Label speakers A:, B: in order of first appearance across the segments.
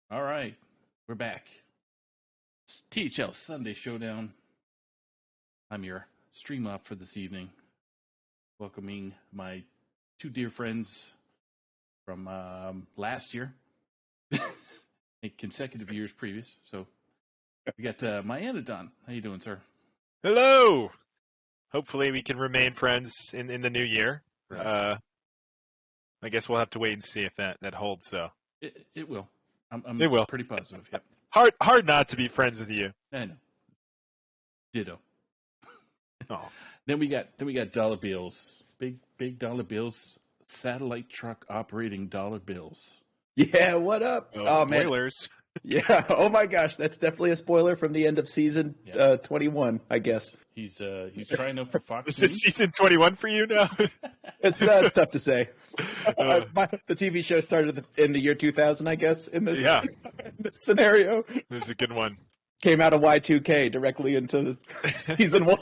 A: All right, we're back. It's THL Sunday Showdown. I'm your stream op for this evening, welcoming my two dear friends from last year, and consecutive years previous. So we got Myanodon. How you doing, sir?
B: Hello. Hopefully we can remain friends in the new year.
A: Right.
B: I guess we'll have to wait and see if that holds, though.
A: It will. I'm
B: It will.
A: pretty positive. Yep.
B: Hard not to be friends with you.
A: I know. Ditto.
B: Oh.
A: Then we got dollar bills. Big dollar bills. Satellite truck operating dollar bills.
C: Yeah, what up?
B: Oh,
C: man.
B: spoilers.
C: Yeah. Oh my gosh, that's definitely a spoiler from the end of season 21, I guess.
A: He's trying out for Fox.
B: Is this season 21 for you now?
C: It's tough to say. The TV show started in the year 2000, I guess. In this, in this scenario,
B: This is a good one.
C: came out of Y2K directly into season 1.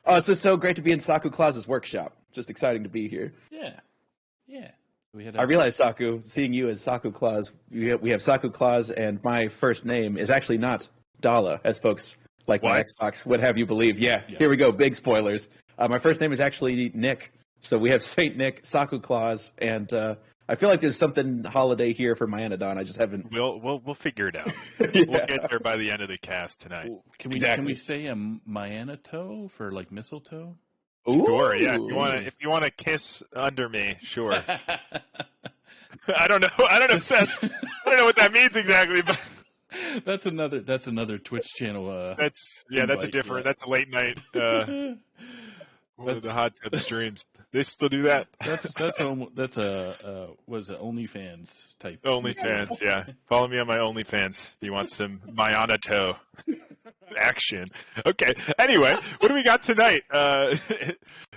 C: Oh, it's just so great to be in Saku Claus's workshop. Just exciting to be here.
A: Yeah.
C: I realize, Saku, seeing you as Saku Claus, we have Saku Claus, and my first name is actually not Dala, as folks like my Xbox would have you believe. Yeah, here we go, big spoilers. My first name is actually Nick, so we have Saint Nick, Saku Claus, and I feel like there's something holiday here for Myanodon. I just haven't.
B: We'll figure it out.
C: Yeah.
B: We'll get there by the end of the cast tonight.
A: Can we say a Myanatoe for like mistletoe?
B: Sure, yeah. If you want to kiss under me, sure. I don't know what that means exactly, but
A: that's another Twitch channel.
B: that's a late night one of the hot tub streams. They still do that.
A: That's a was it OnlyFans type.
B: OnlyFans, yeah. Follow me on my OnlyFans if you want some Myanatoe action. Okay. Anyway, what do we got tonight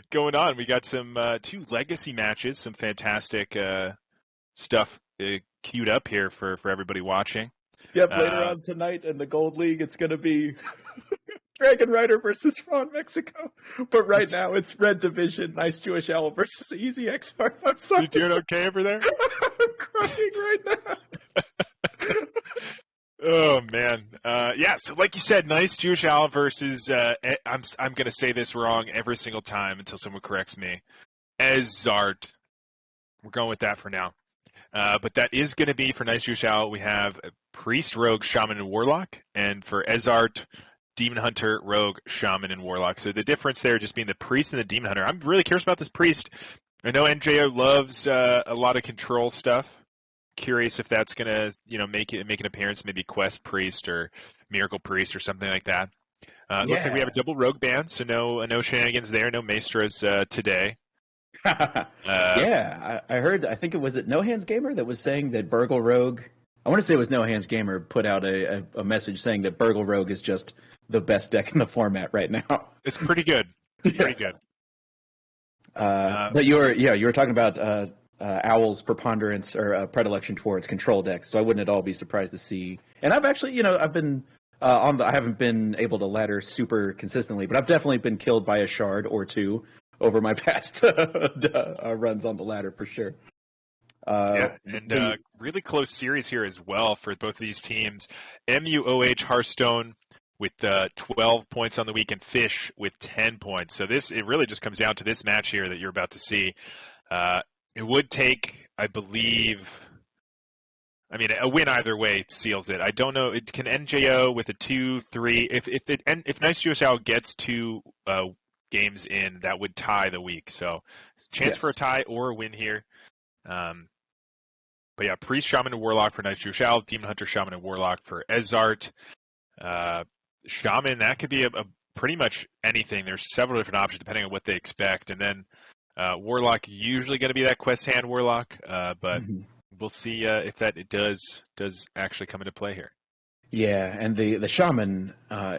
B: going on? We got some 2 legacy matches, some fantastic stuff queued up here for everybody watching.
C: Yep, later on tonight in the Gold League, it's going to be Dragon Rider versus Ron Mexico. But right now, it's Red Division, Nice Jewish Owl versus Easy X. I'm sorry.
B: You doing okay over there?
C: I'm crying right now.
B: Oh man, so like you said, Nice Jewish Owl versus I'm gonna say this wrong every single time until someone corrects me. Ezart. We're going with that for now. But that is gonna be for Nice Jewish Owl. We have Priest, Rogue, Shaman, and Warlock, and for Ezart, Demon Hunter, Rogue, Shaman, and Warlock. So the difference there just being the Priest and the Demon Hunter. I'm really curious about this Priest. I know NJO loves a lot of control stuff. Curious if that's gonna, make an appearance, maybe Quest Priest or Miracle Priest or something like that. Looks like we have a double Rogue ban, so no shenanigans there, no Maestros today.
C: I heard. I think it was No Hands Gamer that was saying that Burgle Rogue. I want to say it was No Hands Gamer put out a message saying that Burgle Rogue is just the best deck in the format right now.
B: It's pretty good. Pretty good.
C: But you were talking about Owl's preponderance or predilection towards control decks, so I wouldn't at all be surprised to see. And I've actually, I've been I haven't been able to ladder super consistently, but I've definitely been killed by a shard or two over my past runs on the ladder for sure.
B: Really close series here as well for both of these teams. MUOH Hearthstone with 12 points on the week and Fish with 10 points. So it really just comes down to this match here that you're about to see. It would take, I believe, a win either way seals it. I don't know. It can NJO with a 2-3. If Nice Jewish Owl gets 2 games in, that would tie the week. So chance for a tie or a win here. But yeah, Priest, Shaman, and Warlock for Nice Jewish Owl. Demon Hunter, Shaman, and Warlock for Ezart. Shaman, that could be a pretty much anything. There's several different options depending on what they expect. And then Warlock usually going to be that Quest Hand Warlock, but we'll see if it does actually come into play here.
C: Yeah, and the Shaman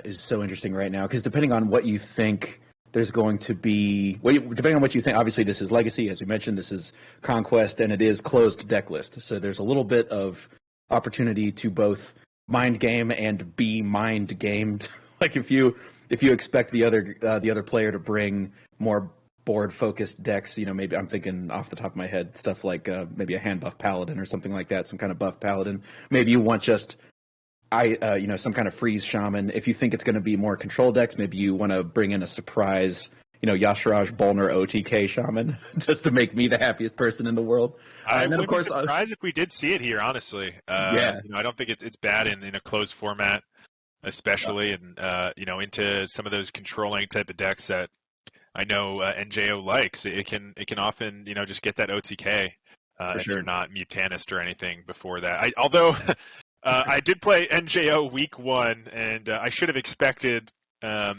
C: is so interesting right now because depending on what you think, there's going to be depending on what you think. Obviously, this is Legacy, as we mentioned. This is Conquest, and it is closed deck list. So there's a little bit of opportunity to both mind game and be mind gamed. Like if you expect the other player to bring more board-focused decks, maybe I'm thinking off the top of my head, stuff like maybe a hand buff paladin or something like that, some kind of buff paladin. Maybe you want just some kind of freeze shaman. If you think it's going to be more control decks, maybe you want to bring in a surprise, Yasharaj Bolner OTK shaman just to make me the happiest person in the world.
B: I
C: and then,
B: would
C: of course,
B: be surprised if we did see it here, honestly.
C: Yeah.
B: I don't think it's bad in a closed format, especially, and into some of those controlling type of decks that I know NJO likes. It can often just get that OTK if
C: sure.
B: you're not Mutanist or anything before that. Although I did play NJO week 1, and I should have expected a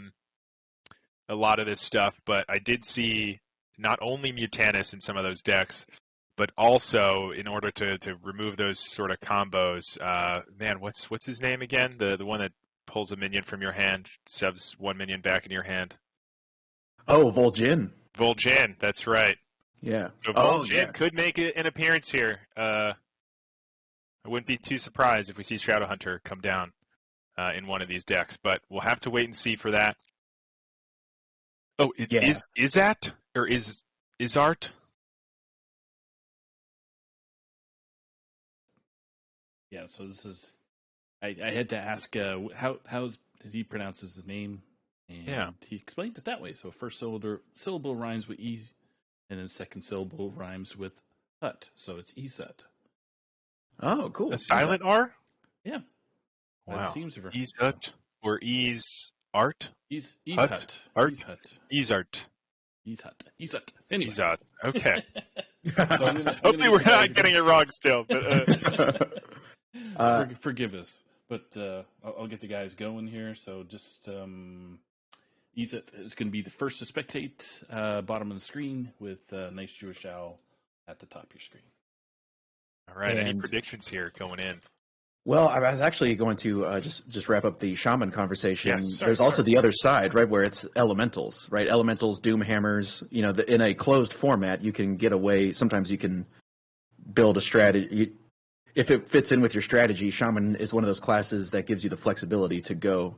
B: lot of this stuff, but I did see not only Mutanus in some of those decks, but also in order to remove those sort of combos. What's his name again? The one that pulls a minion from your hand, shoves one minion back in your hand.
C: Oh, Vol'jin.
B: Vol'jin, that's right.
C: Yeah.
B: So Vol'jin could make an appearance here. I wouldn't be too surprised if we see Shadowhunter come down in one of these decks, but we'll have to wait and see for that. Oh, is that or is art?
A: Yeah. So this is. I had to ask how did he pronounce his name, and he explained it that way. So first syllable rhymes with ease, and then second syllable rhymes with hut. So it's Ezut.
C: Oh, cool.
B: A silent R?
A: Yeah.
B: Wow.
A: Ezut
B: or Ease Art?
A: Ezut.
B: Art?
A: Ezut.
B: Ezut.
A: Anyway.
B: Ezut. Okay.
A: So
B: hopefully we're not getting it wrong still. But,
A: forgive us. But I'll get the guys going here. So just Ezut is going to be the first to spectate, bottom of the screen with nice Jewish owl at the top of your screen.
B: All right. Any predictions here going in?
C: Well, I was actually going to just wrap up the shaman conversation.
B: Yes,
C: There's also the other side, right, where it's elementals, right? Elementals, Doomhammers. In a closed format, you can get away. Sometimes you can build a strategy. If it fits in with your strategy, shaman is one of those classes that gives you the flexibility to go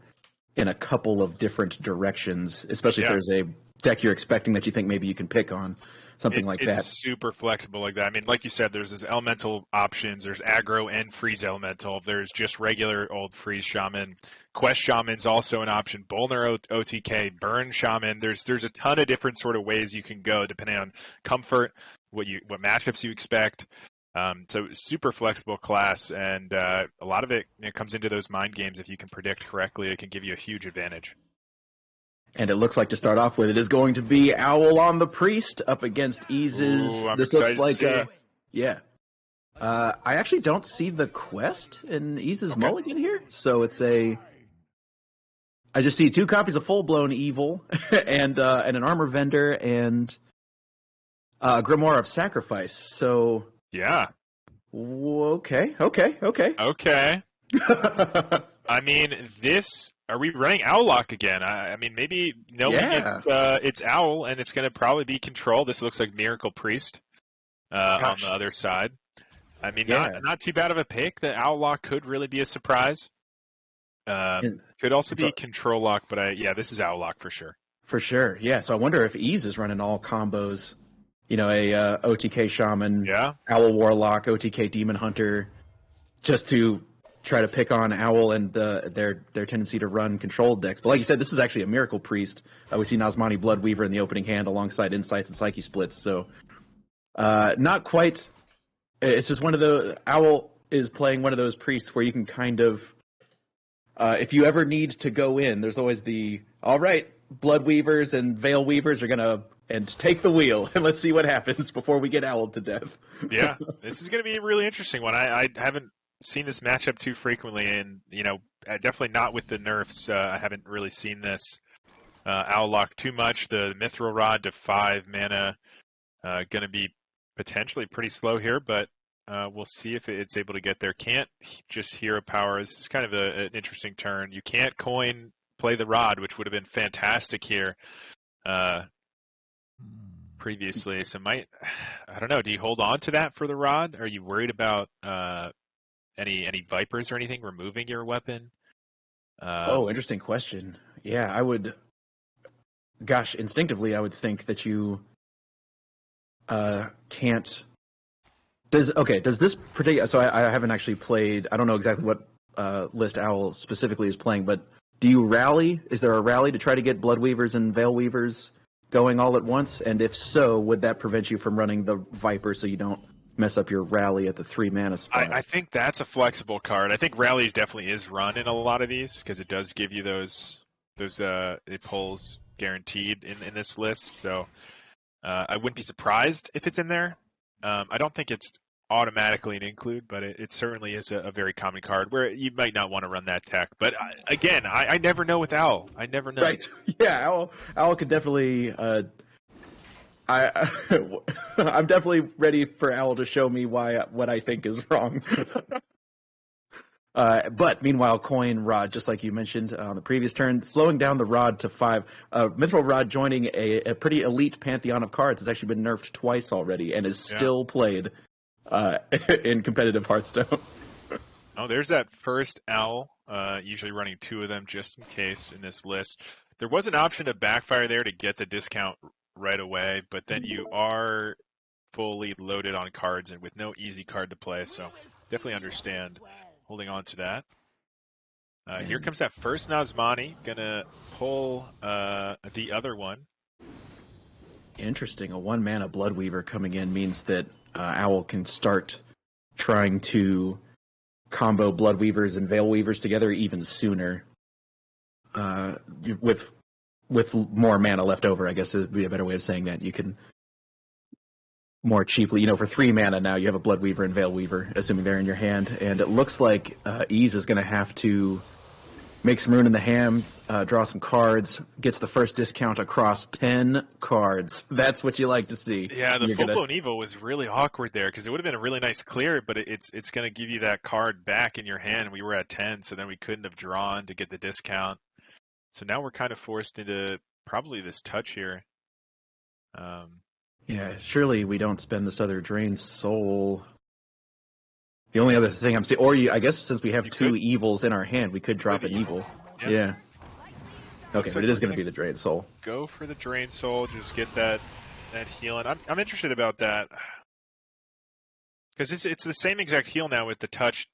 C: in a couple of different directions, especially if there's a deck you're expecting that you think maybe you can pick on. Something like that.
B: It's super flexible like that. I mean, like you said, there's this elemental options. There's aggro and freeze elemental. There's just regular old freeze shaman. Quest shaman's also an option. Bolner OTK, burn shaman. There's a ton of different sort of ways you can go depending on comfort, what matchups you expect. So super flexible class, and a lot of it comes into those mind games. If you can predict correctly, it can give you a huge advantage.
C: And it looks like to start off with, it is going to be Owl on the Priest up against Ease's.
B: Ooh,
C: this looks like I actually don't see the quest in Ease's mulligan here, so it's I just see 2 copies of Full Blown Evil and an Armor Vendor and Grimoire of Sacrifice. So
B: yeah,
C: okay.
B: I mean, are we running Owllock again? I mean, maybe knowing it's Owl and it's going to probably be Control. This looks like Miracle Priest on the other side. I mean, not too bad of a pick. The Owllock could really be a surprise. Could also be Control Lock, but this is Owllock for sure.
C: For sure, yeah. So I wonder if Ease is running all combos. A OTK Shaman, Owl Warlock, OTK Demon Hunter, just to try to pick on Owl and their tendency to run controlled decks. But like you said, this is actually a Miracle Priest. We see Nazmani Bloodweaver in the opening hand alongside Insights and Psyche Splits. So not quite. It's just one of the Owl is playing one of those priests where you can kind of, if you ever need to go in, there's always all right, Bloodweavers and Veil Weavers are gonna take the wheel and let's see what happens before we get owled to death.
B: Yeah, this is gonna be a really interesting one. I haven't seen this matchup too frequently, and definitely not with the nerfs. I haven't really seen this Owllock too much. The Mithril Rod to 5 mana going to be potentially pretty slow here, but we'll see if it's able to get there. Can't just Hero Power. This is kind of an interesting turn. You can't play the Rod, which would have been fantastic here previously. So I don't know. Do you hold on to that for the Rod? Are you worried about any Vipers or anything removing your weapon?
C: Interesting question. Yeah, I would. gosh, instinctively, I would think that you can't. Does this particular? So I haven't actually played. I don't know exactly what list Owl specifically is playing, but do you rally? Is there a rally to try to get Bloodweavers and Veilweavers going all at once? And if so, would that prevent you from running the Viper so you don't mess up your rally at the 3 mana spot?
B: I think that's a flexible card. I think Rally definitely is run in a lot of these because it does give you those it pulls guaranteed in this list. So I wouldn't be surprised if it's in there. I don't think it's automatically an include, but it certainly is a very common card where you might not want to run that tech. But again, I never know with Owl. I never know.
C: Right. Yeah, Owl could definitely. I'm definitely ready for Owl to show me what I think is wrong. But meanwhile, Coin Rod, just like you mentioned on the previous turn, slowing down the Rod to 5. Mithril Rod joining a pretty elite pantheon of cards. Has actually been nerfed twice already and is still played in competitive Hearthstone.
B: Oh, there's that first Owl, usually running 2 of them just in case in this list. There was an option to backfire there to get the discount right away, but then you are fully loaded on cards and with no easy card to play, so definitely understand holding on to that. Here comes that first Nazmani, gonna pull the other one.
C: Interesting. A 1 mana Bloodweaver coming in means that Owl can start trying to combo Bloodweavers and Veilweavers together even sooner. With more mana left over, I guess would be a better way of saying that. You can more cheaply, for 3 mana now, you have a Bloodweaver and Veilweaver, assuming they're in your hand. And it looks like Ease is going to have to make some rune in the ham, draw some cards, gets the first discount across 10 cards. That's what you like to see.
B: Yeah, the full-blown Evo was really awkward there because it would have been a really nice clear, but it's going to give you that card back in your hand. We were at 10, so then we couldn't have drawn to get the discount. So now we're kind of forced into probably this touch here.
C: Yeah, surely we don't spend this other Drained Soul. The only other thing I'm seeing, I guess since we have 2 evils in our hand, we could drop an evil. Yeah. Okay, but it is going to be the Drained Soul.
B: Go for the Drained Soul, just get that healing. I'm interested about that. Because it's the same exact heal now with the touch,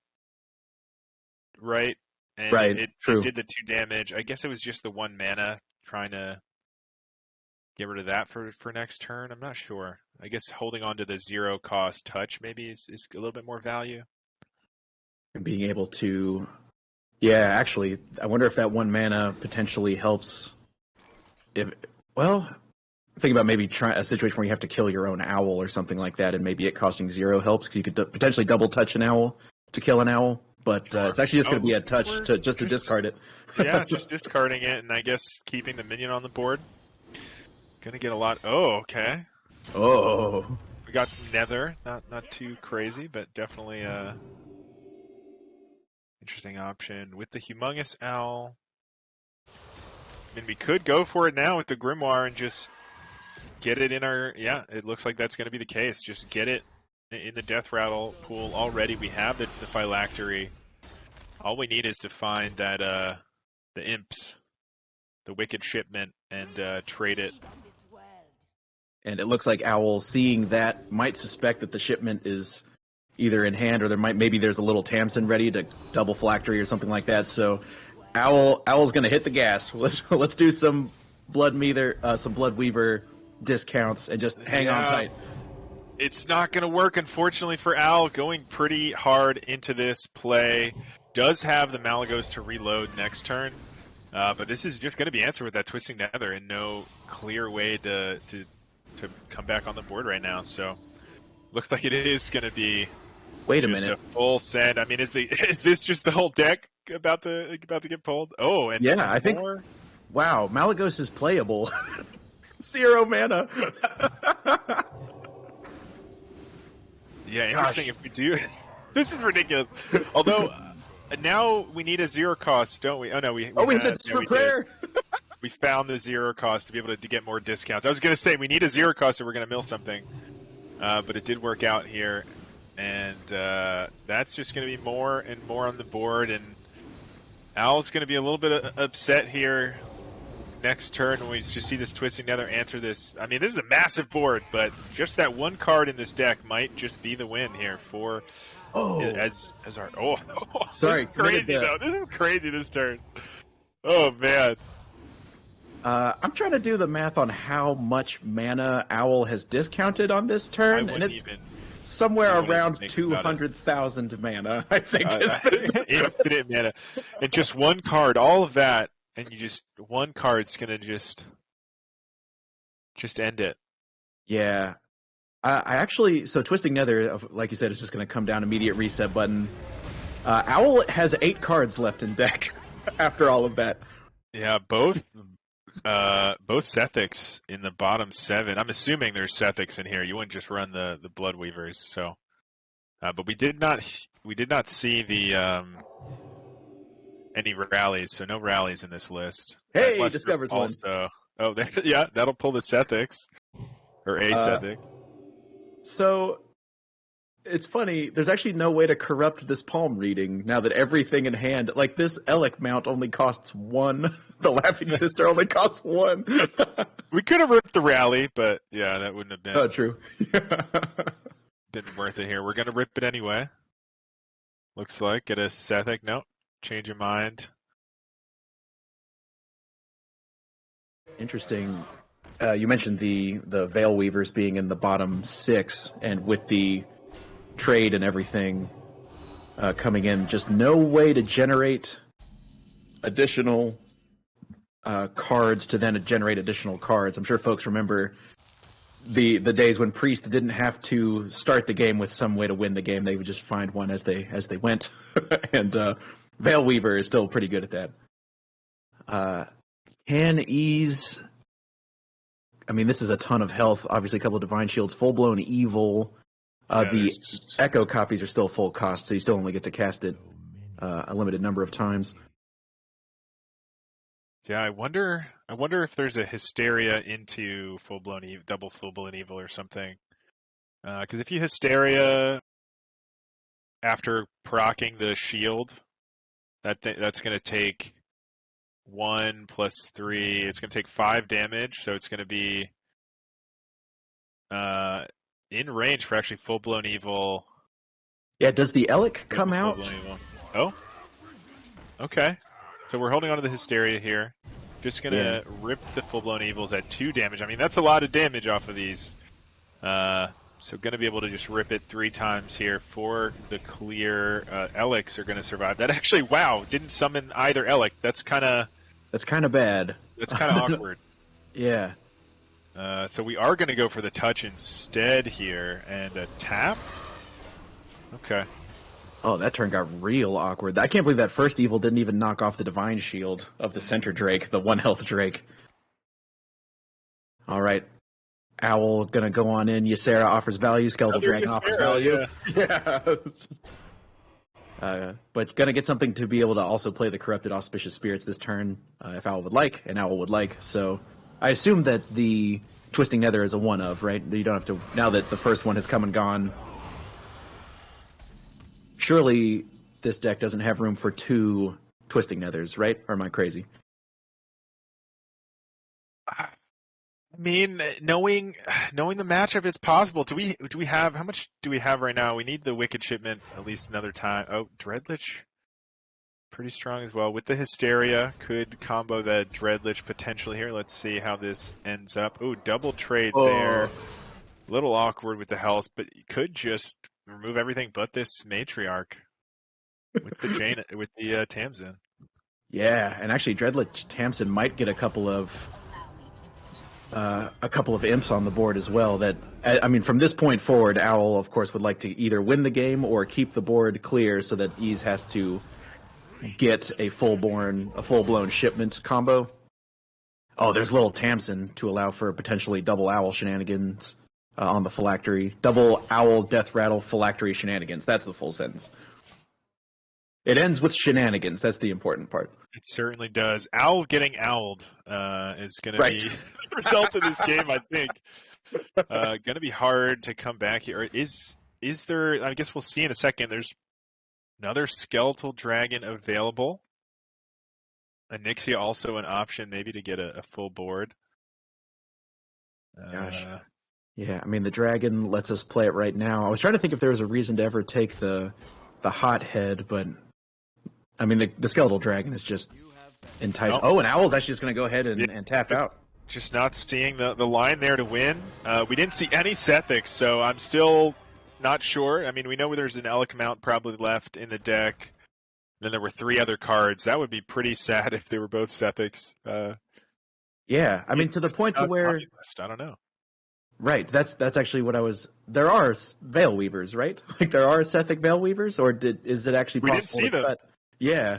B: right? And it did the 2 damage. I guess it was just the 1 mana trying to get rid of that for next turn. I'm not sure. I guess holding on to the 0 cost touch maybe is a little bit more value.
C: And being able to... Yeah, actually, I wonder if that 1 mana potentially helps... Think about maybe a situation where you have to kill your own owl or something like that, and maybe it costing 0 helps, because you could potentially double touch an owl to kill an owl. But it's actually just going to be a touch to discard it.
B: Yeah, just discarding it, and I guess keeping the minion on the board. Gonna get a lot. Oh, okay.
C: Oh.
B: We got Nether. Not too crazy, but definitely interesting option with the Humongous Owl. I mean, we could go for it now with the Grimoire and just get it in our... Yeah, it looks like that's going to be the case. Just get it in the Death Rattle pool already. We have the Phylactery. All we need is to find that the Imps, the Wicked Shipment, and trade it.
C: And it looks like Owl, seeing that, might suspect that the shipment is either in hand or maybe there's a little Tamsin ready to double Phylactery or something like that. So Owl's going to hit the gas. Let's do some Bloodweaver discounts and just hang on tight.
B: It's not going to work, unfortunately, for Owl. Going pretty hard into this play. Does have the Malagos to reload next turn. But this is just going to be answered with that Twisting Nether and no clear way to come back on the board right now. So looks like it is going to be a full send. I mean, is this just the whole deck about to get pulled? Oh, and
C: yeah, I think. Wow, Malagos is playable. 0 mana.
B: Yeah, interesting. Gosh. If we do, this is ridiculous. Although now we need a 0 cost, don't we? Oh no, we
C: did for prayer.
B: We found the 0 cost to be able to get more discounts. I was going to say we need a 0 cost if we're going to mill something, but it did work out here, and that's just going to be more and more on the board. And Owl's going to be a little bit upset here. next turn when we just see this Twisting Nether answer this. I mean, this is a massive board, but just that one card in this deck might just be the win here for as our
C: Sorry,
B: this is crazy though. This is crazy this turn. Oh man.
C: I'm trying to do the math on how much mana Owl has discounted on this turn, and it's somewhere around 200,000 mana, I think.
B: Infinite mana. And just one card, all of that, and one card's going to just end it.
C: Yeah. I actually, so Twisting Nether, like you said, is just going to come down, immediate reset button. Owl has 8 cards left in deck after all of that.
B: Yeah, both Sethics in the bottom 7. I'm assuming there's Sethics in here. You wouldn't just run the Blood Weavers. So, but we did not see the any rallies. So no rallies in this list.
C: Hey, discovers one.
B: Oh, yeah, that'll pull the Sethics or a Sethic.
C: So it's funny. There's actually no way to corrupt this palm reading now that everything in hand, like this Elec mount only costs 1. The Laughing Sister only costs 1.
B: We could have ripped the rally, but yeah, that wouldn't have been.
C: Oh, true.
B: Been worth it here. We're gonna rip it anyway. Looks like get a Sethic. Nope. Change your mind.
C: Interesting. You mentioned the Veil Weavers being in the bottom 6, and with the trade and everything coming in, just no way to generate additional cards to then generate additional cards. I'm sure folks remember the days when Priest didn't have to start the game with some way to win the game. They would just find one as they went. And Veil Weaver is still pretty good at that. Can ease. I mean, this is a ton of health. Obviously, a couple of Divine Shields, Full-Blown Evil. The Echo copies are still full cost, so you still only get to cast it a limited number of times.
B: Yeah, I wonder if there's a Hysteria into double Full-Blown Evil or something. Because if you Hysteria after proccing the shield, that's going to take 1 + 3. It's going to take 5 damage, so it's going to be in range for actually Full-Blown Evil.
C: Yeah, does the Elec come out?
B: Oh, okay. So we're holding on to the Hysteria here. Just going to rip the Full-Blown Evils at 2 damage. I mean, that's a lot of damage off of these. So going to be able to just rip it 3 times here for the clear. Elecs are going to survive. That actually, wow, didn't summon either Elec. That's kind of bad. That's kind of awkward.
C: Yeah.
B: So we are going to go for the touch instead here and a tap. Okay.
C: Oh, that turn got real awkward. I can't believe that first evil didn't even knock off the Divine Shield of the center Drake, the 1 health Drake. All right. Owl gonna go on in. Ysera offers value. Skeletal Dragon offers value. Yeah. But gonna get something to be able to also play the Corrupted Auspicious Spirits this turn, if Owl would like, and Owl would like. So I assume that the Twisting Nether is a one of, right? You don't have to, now that the first one has come and gone. Surely this deck doesn't have room for 2 Twisting Nethers, right? Or am I crazy?
B: I mean, knowing the matchup, it's possible. Do we have, how much do we have right now? We need the Wicked Shipment at least another time. Oh, Dreadlich, pretty strong as well. With the Hysteria, could combo that Dreadlich potentially here. Let's see how this ends up. Oh, double trade there. A little awkward with the health, but you could just remove everything but this Matriarch with the Tamsin.
C: Yeah, and actually Dreadlich Tamsin might get a couple of imps on the board as well. That, I mean, from this point forward, Owl, of course, would like to either win the game or keep the board clear so that Ease has to get a full-blown shipment combo. Oh, there's little Tamsin to allow for potentially double Owl shenanigans on the Phylactery. Double Owl Death Rattle Phylactery shenanigans. That's the full sentence. It ends with shenanigans. That's the important part.
B: It certainly does. Owl getting owled is going to be the result of this game, I think. Going to be hard to come back here. Is there, I guess we'll see in a second, there's another Skeletal Dragon available. Anixia also an option maybe to get a full board.
C: Gosh. Yeah, I mean, the dragon lets us play it right now. I was trying to think if there was a reason to ever take the hothead, but I mean, the skeletal dragon is just enticing.
B: Nope.
C: Oh, and Owl's actually just going to go ahead and tap out.
B: Just not seeing the line there to win. We didn't see any Sethics, so I'm still not sure. I mean, we know there's an Elk Mount probably left in the deck. Then there were 3 other cards. That would be pretty sad if they were both Sethics.
C: Yeah, I mean, to the point to where
B: I don't know.
C: Right, that's actually what I was. There are Veil Weavers, right? Like there are Sethic Veil Weavers, or is it actually possible?
B: We didn't see them.
C: Cut? Yeah,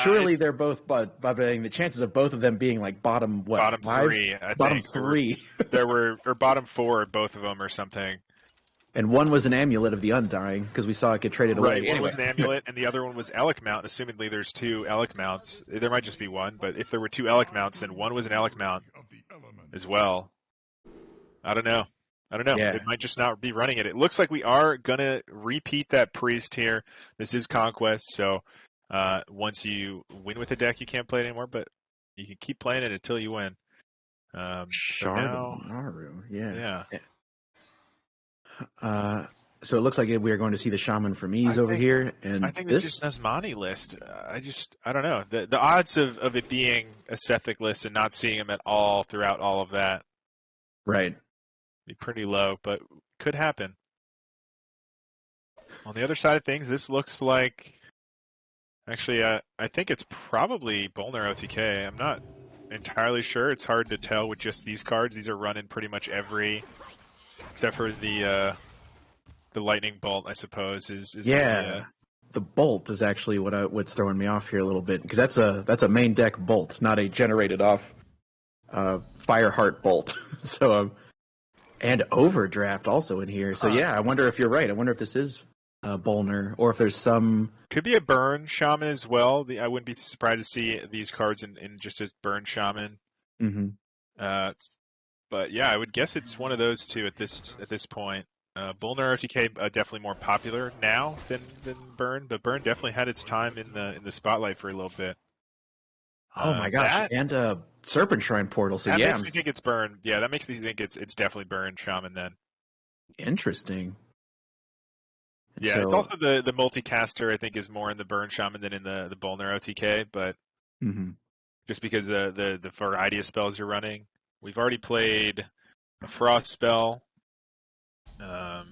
C: surely they're both, but the chances of both of them being like bottom 5?
B: 3, I
C: bottom
B: think.
C: 3.
B: There were or bottom 4, both of them or something.
C: And one was an Amulet of the Undying because we saw it get traded away.
B: Right,
C: anyway.
B: One was an Amulet, and the other one was Elk Mount. Assumedly, there's 2 Elk Mounts. There might just be one, but if there were 2 Elk Mounts, then one was an Elk Mount as well. I don't know.
C: Yeah.
B: It might just not be running it. It looks like we are going to repeat that Priest here. This is Conquest, so once you win with a deck, you can't play it anymore, but you can keep playing it until you win.
C: Shard of Naru,
B: yeah.
C: So it looks like we are going to see the Shaman from Ease over here, and
B: I think this is just Nazmani list. I don't know. The odds of it being a Sethic list and not seeing him at all throughout all of that,
C: right,
B: be pretty low, but could happen. On the other side of things, this looks like actually I think it's probably Bolner OTK. I'm not entirely sure. It's hard to tell with just these cards. These are running pretty much every, except for the lightning bolt, I suppose.
C: The bolt is actually what's throwing me off here a little bit because that's a main deck bolt, not a generated off Fireheart bolt. So and Overdraft also in here. So yeah, I wonder if you're right. I wonder if this is Bolner or if there's some.
B: Could be a burn shaman as well. I wouldn't be surprised to see these cards in just as burn shaman.
C: Mm-hmm.
B: But yeah, I would guess it's one of those two at this point. Bolner OTK definitely more popular now than Burn, but Burn definitely had its time in the spotlight for a little bit.
C: Oh my gosh! And Serpent Shrine Portal. So
B: that
C: yeah,
B: makes me think it's Burn. Yeah, that makes me think it's definitely Burn Shaman then.
C: Interesting.
B: Yeah, so, it's also the multicaster. I think is more in the Burn Shaman than in the Bolner OTK, but just because the variety of spells you're running, we've already played a Frost spell.
C: Now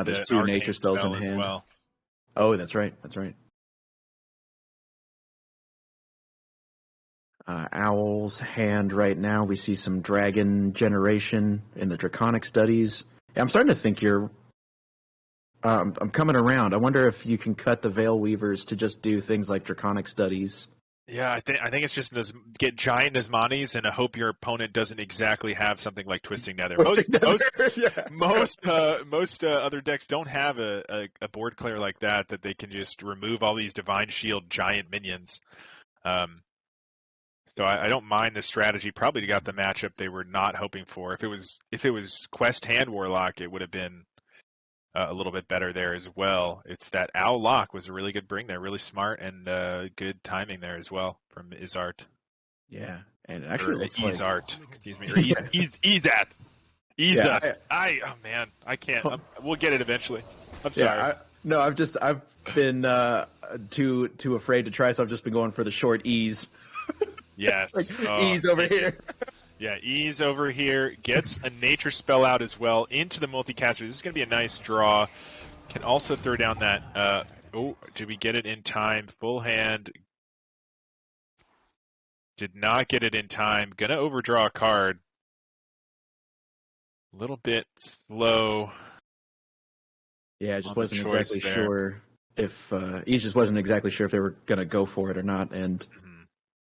C: there's 2 nature spells in hand.
B: As well.
C: Oh, that's right. Owl's hand right now. We see some dragon generation in the Draconic studies. Yeah, I'm starting to think you're. I'm coming around. I wonder if you can cut the Veil Weavers to just do things like Draconic studies.
B: Yeah, I think it's just get giant Nazmanis and hope your opponent doesn't exactly have something like Twisting Nether. Most other decks don't have a board clear like that they can just remove all these Divine Shield giant minions. So I don't mind the strategy. Probably got the matchup they were not hoping for. If it was Quest Hand Warlock, it would have been a little bit better there as well. It's that Owl Lock was a really good bring there, really smart and good timing there as well from Izart.
C: Yeah, and it actually looks like
B: Izart. Excuse me, Izat. Izat. Oh man, I can't. We'll get it eventually. I'm sorry.
C: I've been too afraid to try, so I've just been going for the short Ease.
B: Yes,
C: Ease over here.
B: Yeah, Ease over here gets a nature spell out as well into the multicaster. This is going to be a nice draw. Can also throw down that. Did we get it in time? Full hand. Did not get it in time. Going to overdraw a card. A little bit slow.
C: Yeah, I just wasn't exactly sure if Ease just wasn't exactly sure if they were going to go for it or not, and.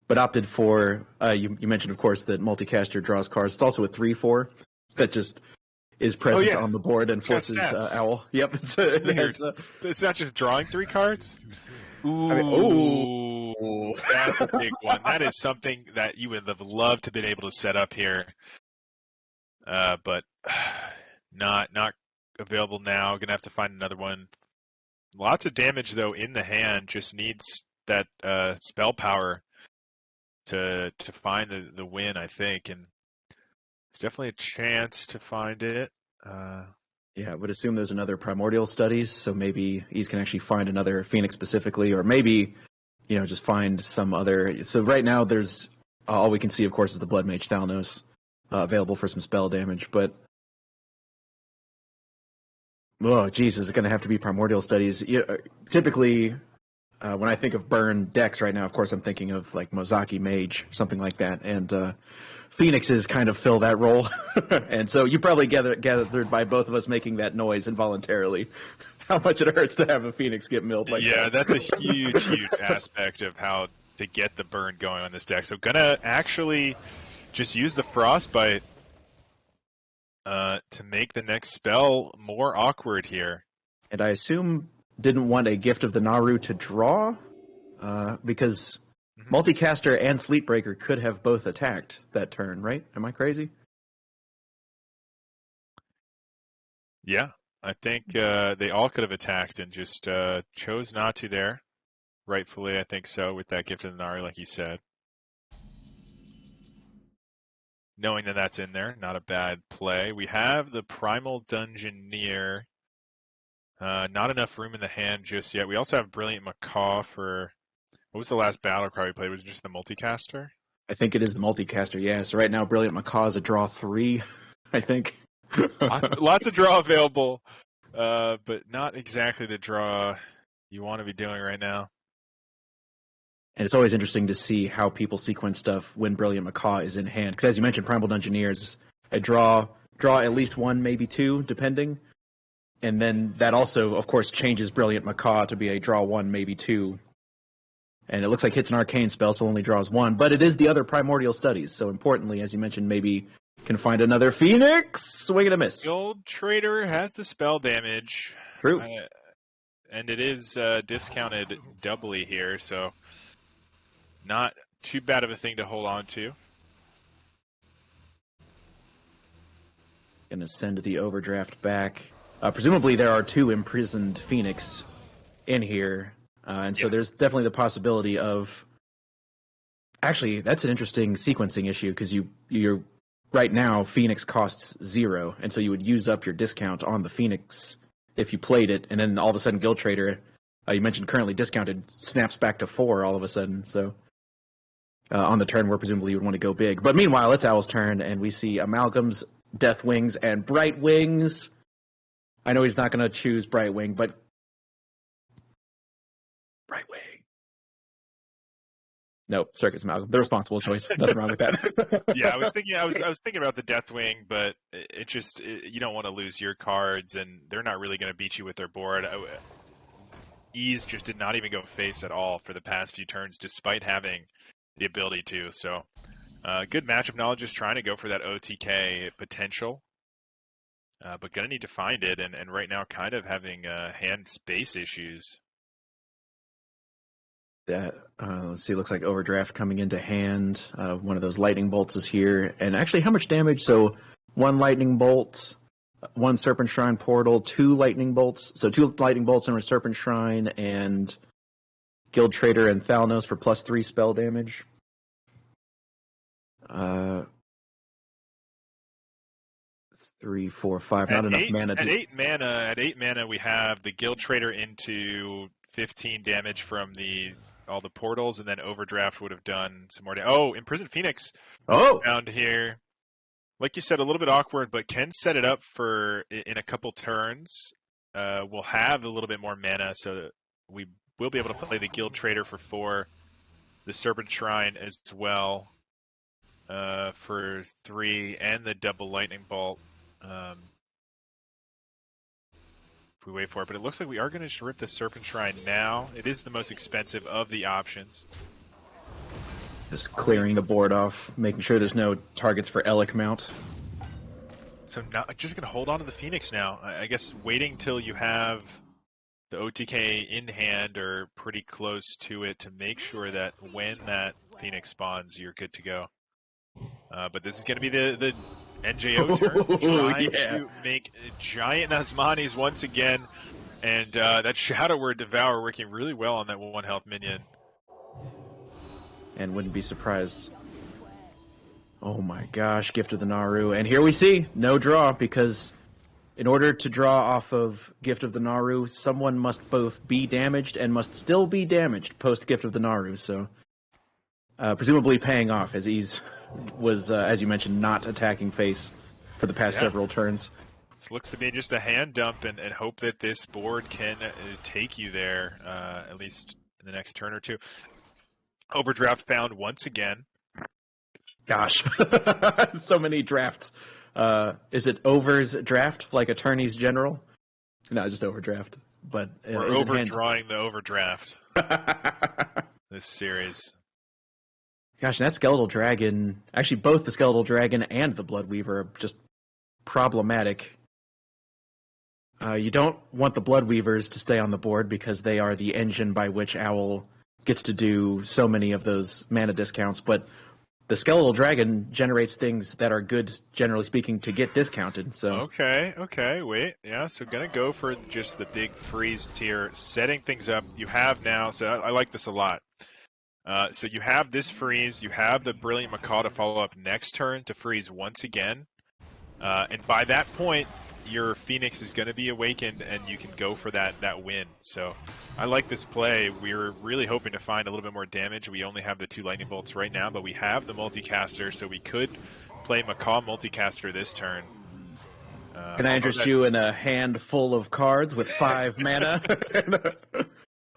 C: But opted for, you mentioned, of course, that multicaster draws cards. It's also a 3/4 that just is present on the board and forces Owl. Yep.
B: It's not just drawing 3 cards? Ooh. That's a big one. That is something that you would have loved to have been able to set up here. But not available now. Going to have to find another one. Lots of damage, though, in the hand. Just needs that spell power. to find the win, I think, and it's definitely a chance to find it.
C: Yeah, I would assume there's another primordial studies, so maybe Ease can actually find another Phoenix specifically, or maybe, just find some other. So right now, there's all we can see, of course, is the Blood Mage Thalnos available for some spell damage, but oh, geez, is it going to have to be primordial studies? Typically, when I think of burn decks right now, of course, I'm thinking of like Mozaki Mage, something like that, and Phoenixes kind of fill that role. And so you probably gathered by both of us making that noise involuntarily how much it hurts to have a Phoenix get milled like that.
B: Yeah, that's a huge, huge aspect of how to get the burn going on this deck. So gonna actually just use the Frostbite to make the next spell more awkward here.
C: And I assume didn't want a Gift of the Naru to draw, because Multicaster and Sleepbreaker could have both attacked that turn, right? Am I crazy?
B: Yeah, I think they all could have attacked and just chose not to there. Rightfully, I think so, with that Gift of the Naru, like you said. Knowing that that's in there, not a bad play. We have the Primal Dungeoneer. Not enough room in the hand just yet. We also have Brilliant Macaw for... What was the last battle cry we played? Was it just the Multicaster?
C: I think it is the Multicaster, yeah. So right now, Brilliant Macaw is a draw 3, I think.
B: Lots of draw available, but not exactly the draw you want to be doing right now.
C: And it's always interesting to see how people sequence stuff when Brilliant Macaw is in hand. Because as you mentioned, Primal Dungeoneer is a draw at least 1, maybe 2, depending. And then that also, of course, changes Brilliant Macaw to be a draw 1, maybe 2. And it looks like it's an arcane spell, so only draws 1. But it is the other primordial studies. So importantly, as you mentioned, maybe can find another Phoenix. Swing and a miss.
B: Gold Trader has the spell damage.
C: True.
B: And it is discounted doubly here, so not too bad of a thing to hold on to.
C: Going to send the overdraft back. Presumably there are 2 imprisoned Phoenix in here. And so there's definitely the possibility of... Actually, that's an interesting sequencing issue, because you're right now, Phoenix costs 0, and so you would use up your discount on the Phoenix if you played it, and then all of a sudden Guild Trader, you mentioned currently discounted, snaps back to 4 all of a sudden, so on the turn where presumably you would want to go big. But meanwhile, it's Owl's turn, and we see Amalgams, Death Wings, and Bright Wings. I know he's not going to choose Bright Wing, but Bright Wing. Nope, Circus Amalgam. The responsible choice. Nothing wrong with that.
B: Yeah, I was thinking about the Deathwing, but you don't want to lose your cards, and they're not really going to beat you with their board. Ease just did not even go face at all for the past few turns, despite having the ability to. So, good matchup knowledge, just trying to go for that OTK potential, but going to need to find it, and right now kind of having hand space issues.
C: That let's see, looks like overdraft coming into hand. One of those lightning bolts is here, and actually, how much damage? So 1 lightning bolt, 1 serpent shrine portal, 2 lightning bolts. So 2 lightning bolts and a serpent shrine, and Guild Trader and Thalnos for +3 spell damage. 3, 4, 5. Not enough mana.
B: At 8 mana, we have the Guild Trader into 15 damage from all the portals, and then overdraft would have done some more damage. Oh, Imprisoned Phoenix down here. Like you said, a little bit awkward, but can set it up for in a couple turns. We'll have a little bit more mana, so we will be able to play the Guild Trader for 4, the Serpent Shrine as well for 3, and the double Lightning Bolt. If we wait for it, but it looks like we are going to rip the Serpent Shrine now. It is the most expensive of the options.
C: Just clearing the board off, making sure there's no targets for Elec Mount.
B: So now, just going to hold on to the Phoenix now. I guess waiting till you have the OTK in hand or pretty close to it to make sure that when that Phoenix spawns, you're good to go. But this is going to be the NJO turn, trying to make giant Nazmanis once again, and that Shadow Word Devour working really well on that 1 health minion.
C: and wouldn't be surprised. Oh my gosh, Gift of the Naru. And here we see no draw, because in order to draw off of Gift of the Naru, someone must both be damaged and must still be damaged post Gift of the Naru. So presumably paying off, as Ease was, as you mentioned, not attacking face for the past several turns.
B: This looks to be just a hand dump, and hope that this board can take you there, at least in the next turn or two. Overdraft found once again.
C: Gosh, so many drafts. Is it overs draft, like attorneys general? No, just overdraft. But
B: we're overdrawing the overdraft. This series.
C: Gosh, and that Skeletal Dragon, actually both the Skeletal Dragon and the Bloodweaver are just problematic. You don't want the Bloodweavers to stay on the board because they are the engine by which Owl gets to do so many of those mana discounts, but the Skeletal Dragon generates things that are good, generally speaking, to get discounted. So
B: Okay, wait. Yeah, so going to go for just the big freeze tier, setting things up. You have now, so I like this a lot. So you have this freeze, you have the Brilliant Macaw to follow up next turn to freeze once again. And by that point, your Phoenix is going to be awakened, and you can go for that win. So I like this play. We're really hoping to find a little bit more damage. We only have the 2 lightning bolts right now, but we have the multicaster, so we could play Macaw multicaster this turn.
C: Can I interest you in a hand full of cards with 5 mana?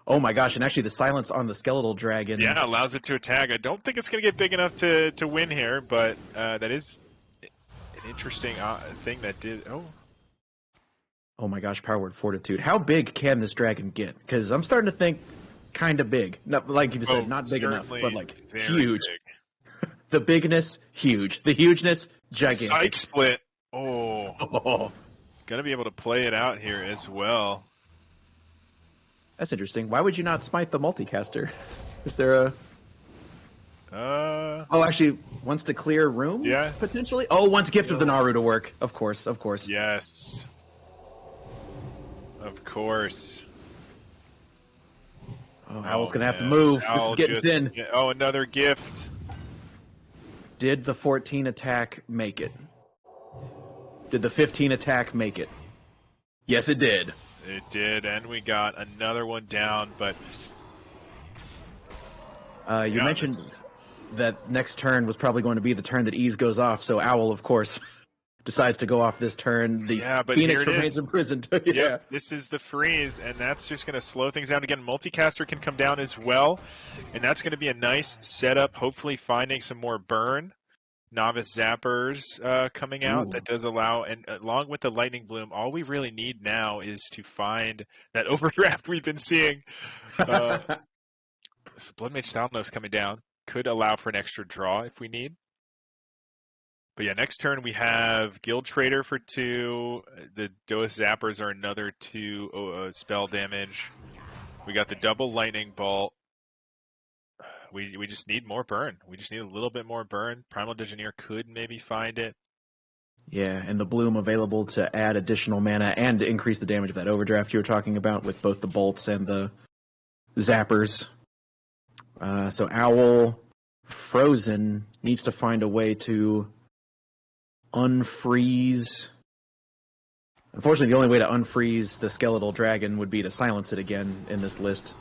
C: Oh my gosh, and actually the silence on the Skeletal Dragon.
B: Yeah, allows it to attack. I don't think it's going to get big enough to win here, but that is an interesting thing that did.
C: Oh my gosh, Power Word Fortitude. How big can this dragon get? Because I'm starting to think kind of big. Not, like you said, not big enough, but like huge. The bigness, huge. The hugeness, gigantic.
B: Side split. Oh. Gonna be able to play it out here as well.
C: That's interesting. Why would you not smite the multicaster? Is there a... Oh, actually, wants to clear room?
B: Yeah.
C: Potentially? Oh, wants Gift of the Naru to work. Of course.
B: Yes. Of course.
C: Oh, Owl's going to have to move.
B: Owl,
C: this is getting thin.
B: Another gift.
C: Did the 14 attack make it? Did the 15 attack make it? Yes, it did.
B: It did, and we got another one down, but...
C: You mentioned that next turn was probably going to be the turn that Ease goes off, so Owl, of course, decides to go off this turn. The Phoenix remains imprisoned.
B: Yep, this is the freeze, and that's just going to slow things down. Again, multicaster can come down as well, and that's going to be a nice setup, hopefully finding some more burn. Novice Zappers coming out. That does allow, and along with the Lightning Bloom, all we really need now is to find that overdraft we've been seeing. Blood Mage Thalnos coming down could allow for an extra draw if we need. But yeah, next turn we have Guild Trader for 2. The Dose Zappers are another 2 spell damage. We got the double Lightning Bolt. We just need more burn. We just need a little bit more burn. Primal Digineer could maybe find it.
C: Yeah, and the Bloom available to add additional mana and increase the damage of that overdraft you were talking about with both the bolts and the zappers. So Owl, frozen, needs to find a way to unfreeze. Unfortunately, the only way to unfreeze the Skeletal Dragon would be to silence it again in this list.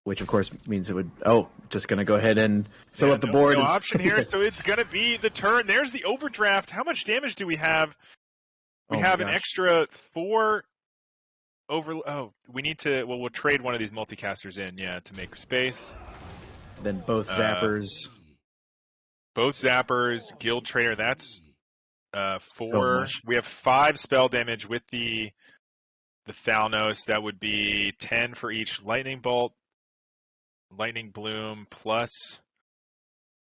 C: Which, of course, means it would... Oh, just going to go ahead and fill up the board.
B: No option here, so it's going to be the turn. There's the overdraft. How much damage do we have? We have an extra 4 over... Oh, we need to... Well, we'll trade one of these multicasters in, to make space.
C: Then both zappers.
B: Both zappers, Guild Trader, that's 4. We have 5 spell damage with the Thalnos. That would be 10 for each Lightning Bolt. Lightning Bloom plus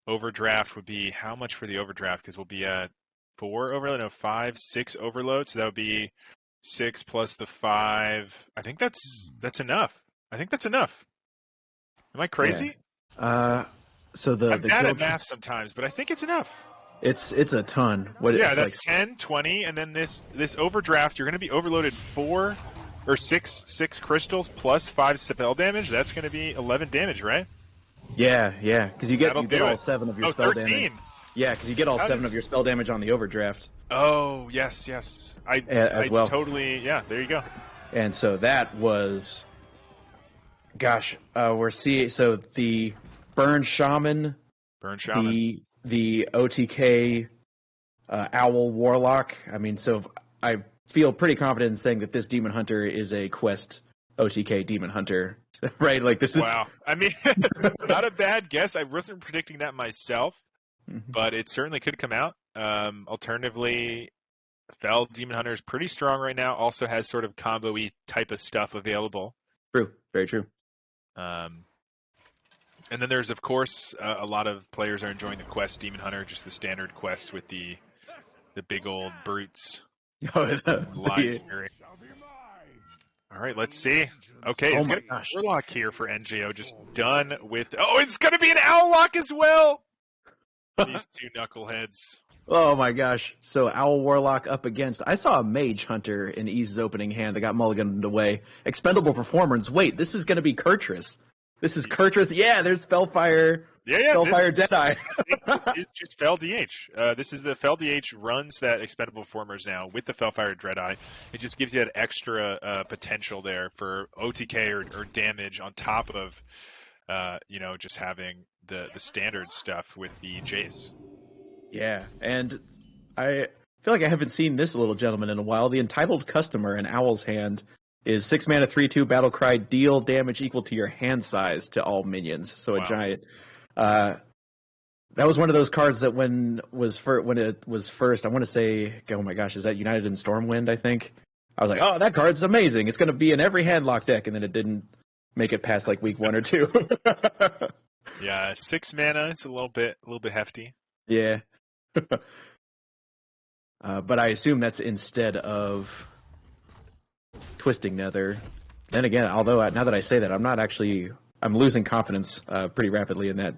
B: overdraft would be how much for the overdraft? Because we'll be at 4 overload, no, 5, 6 overload. So that would be 6 plus the 5. I think that's enough. Am I crazy?
C: Yeah. So
B: I'm bad at math sometimes, but I think it's enough.
C: It's a ton.
B: That's like 10, 20, and then this overdraft, you're going to be overloaded 4 or six crystals plus 5 spell damage. That's going to be 11 damage, right?
C: Yeah, because you get all 7 of your spell
B: 13.
C: damage. Yeah, because you get all 7 of your spell damage on the overdraft.
B: Oh, yes. I
C: well.
B: Totally, yeah, there you go.
C: And so that was, gosh, we're seeing, so the Burn Shaman, the OTK Owl Warlock. I mean, so I feel pretty confident in saying that this Demon Hunter is a quest OTK Demon Hunter, right? Like this is.
B: Wow. I mean, not a bad guess. I wasn't predicting that myself, but it certainly could come out. Alternatively, Fel Demon Hunter is pretty strong right now. Also has sort of combo-y type of stuff available.
C: True. Very true.
B: And then there's, of course, a lot of players are enjoying the quest Demon Hunter, just the standard quest with the big old brutes. Lions Fury. All right, let's see. Okay, it's going to be a Warlock here for NJO. Just done with... Oh, it's going to be an Owllock as well! These two knuckleheads.
C: Oh my gosh. So Owl Warlock up against... I saw a Mage Hunter in Ease's opening hand that got mulliganed away. Expendable Performance. Wait, this is going to be Kurtrus. This is Kurtrus. Yeah, there's Felfire. Felfire Deadeye.
B: This is just Fel DH. This is the Fel DH runs that Expendable Performers now with the Felfire Dreadeye. It just gives you that extra potential there for OTK or damage on top of, just having the standard stuff with the Jace.
C: Yeah, and I feel like I haven't seen this little gentleman in a while. The Entitled Customer in Owl's hand is 6 mana, 3/2 battle cry, deal damage equal to your hand size to all minions. So a giant. That was one of those cards that when it was first, I want to say, oh my gosh, is that United in Stormwind? I think I was like, oh, that card's amazing. It's going to be in every handlock deck, and then it didn't make it past like week 1 or 2.
B: Yeah, 6 mana. It's a little bit hefty.
C: Yeah. But I assume that's instead of Twisting Nether. Then again, although now that I say that, I'm losing confidence pretty rapidly in that.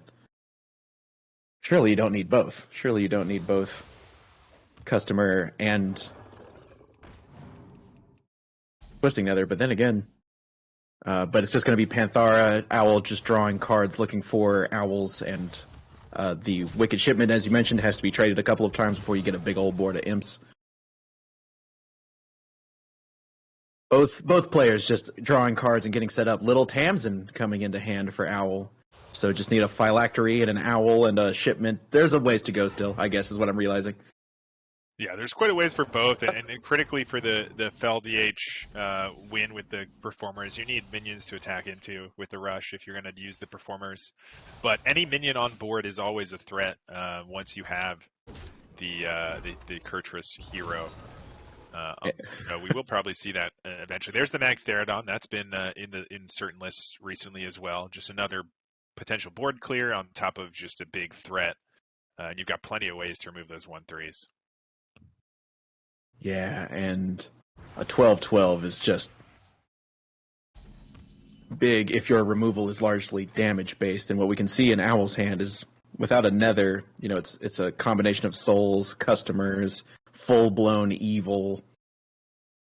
C: Surely you don't need both. Surely you don't need both Customer and Twisting Nether. But then again, but it's just going to be Panthara, Owl just drawing cards, looking for owls, and the Wicked Shipment, as you mentioned, has to be traded a couple of times before you get a big old board of imps. Both players just drawing cards and getting set up. Little Tamsin coming into hand for Owl. So just need a Phylactery and an Owl and a Shipment. There's a ways to go still, I guess, is what I'm realizing.
B: Yeah, there's quite a ways for both, and critically for the Fel DH win with the Performers, you need minions to attack into with the rush if you're going to use the Performers. But any minion on board is always a threat once you have the Kurtrus hero. So we will probably see that eventually. There's the Magtheridon. That's been in certain lists recently as well. Just another potential board clear on top of just a big threat. And you've got plenty of ways to remove those 1/3s.
C: Yeah, and a 12/12 is just big if your removal is largely damage based. And what we can see in Owl's hand is without a Nether, it's a combination of souls, customers, full blown evil,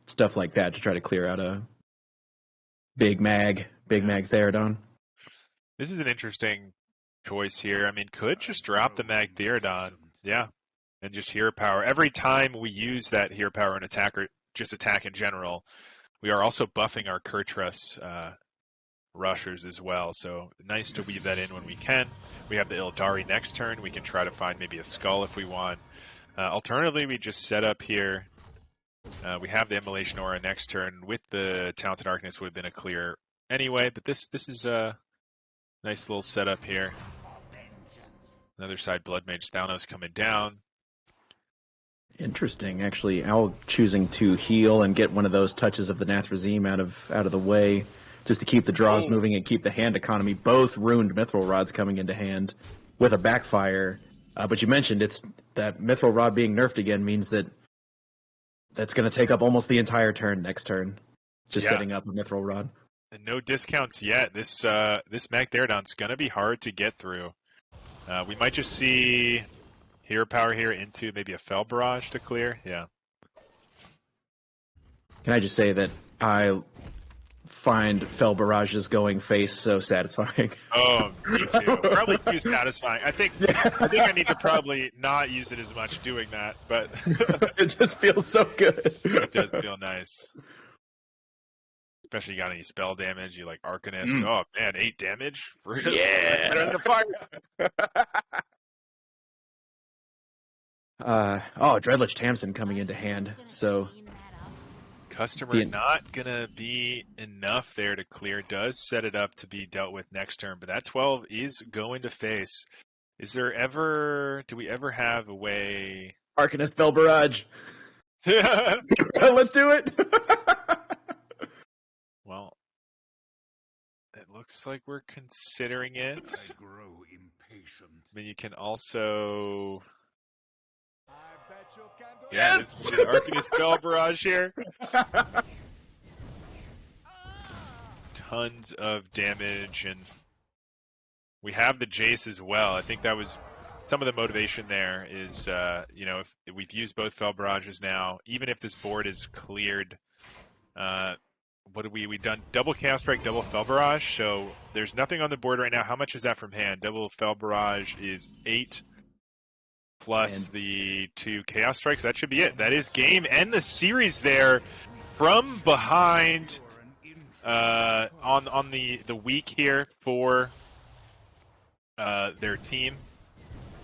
C: stuff like that to try to clear out a big mag Theridon.
B: This is an interesting choice here. I mean, could just drop the Magtheridon, yeah, and just hero power. Every time we use that hero power and attack or just attack in general, we are also buffing our Kurtrus rushers as well. So nice to weave that in when we can. We have the Ildari next turn. We can try to find maybe a Skull if we want. Alternatively, we just set up here. We have the Immolation Aura next turn. With the Talented Darkness would have been a clear anyway, but this is a nice little setup here. Another side, Blood Mage Thanos coming down.
C: Interesting, actually. Owl choosing to heal and get one of those touches of the Nathrazim out of the way, just to keep the draws moving and keep the hand economy. Both ruined Mithril Rods coming into hand with a backfire. But you mentioned it's that Mithril Rod being nerfed again means that's going to take up almost the entire turn next turn, just setting up a Mithril Rod.
B: And no discounts yet. This Magtheridon's going to be hard to get through. We might just see hero power here into maybe a Fel Barrage to clear. Yeah.
C: Can I just say that I find Fel Barrage's going face so satisfying.
B: Oh, me too. Probably too satisfying. I think I need to probably not use it as much doing that, but
C: It just feels so good.
B: it does feel nice. Especially you got any spell damage, you like Arcanist. Oh man, 8 damage?
C: Yeah.
B: Better than a fire.
C: Dreadlich Tamsin coming into hand. So
B: Customer not gonna be enough there to clear. Does set it up to be dealt with next turn, but that 12 is going to face. Do we ever have a way?
C: Arcanist Fel Barrage. Let's do it.
B: Well, it looks like we're considering it.
D: I grow impatient.
B: I mean, you can also.
C: Yes!
B: This Arcanist Bell Barrage here. Tons of damage, and we have the Jace as well. I think that was some of the motivation there is, if we've used both Fel Barrages now, even if this board is cleared, what have we done? Double Chaos Strike, double Fel Barrage, so there's nothing on the board right now. How much is that from hand? Double Fel Barrage is 8 plus the 2 Chaos Strikes. That should be it. That is game and the series there from behind on the week here for their team.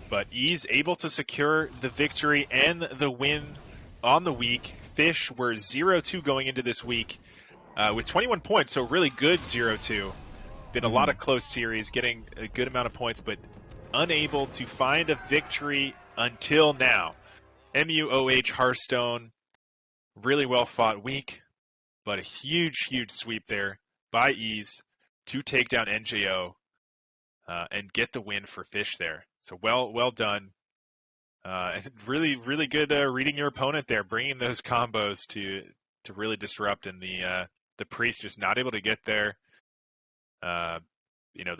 B: But E's able to secure the victory and the win on the week. Fish were 0-2 going into this week with 21 points, so really good 0-2. Been a lot of close series, getting a good amount of points, but unable to find a victory until now. MUOH Hearthstone, really well fought week, but a huge sweep there by Ease to take down NJO and get the win for Fish there. So well done. Really good reading your opponent there, bringing those combos to really disrupt, and the Priest just not able to get there. The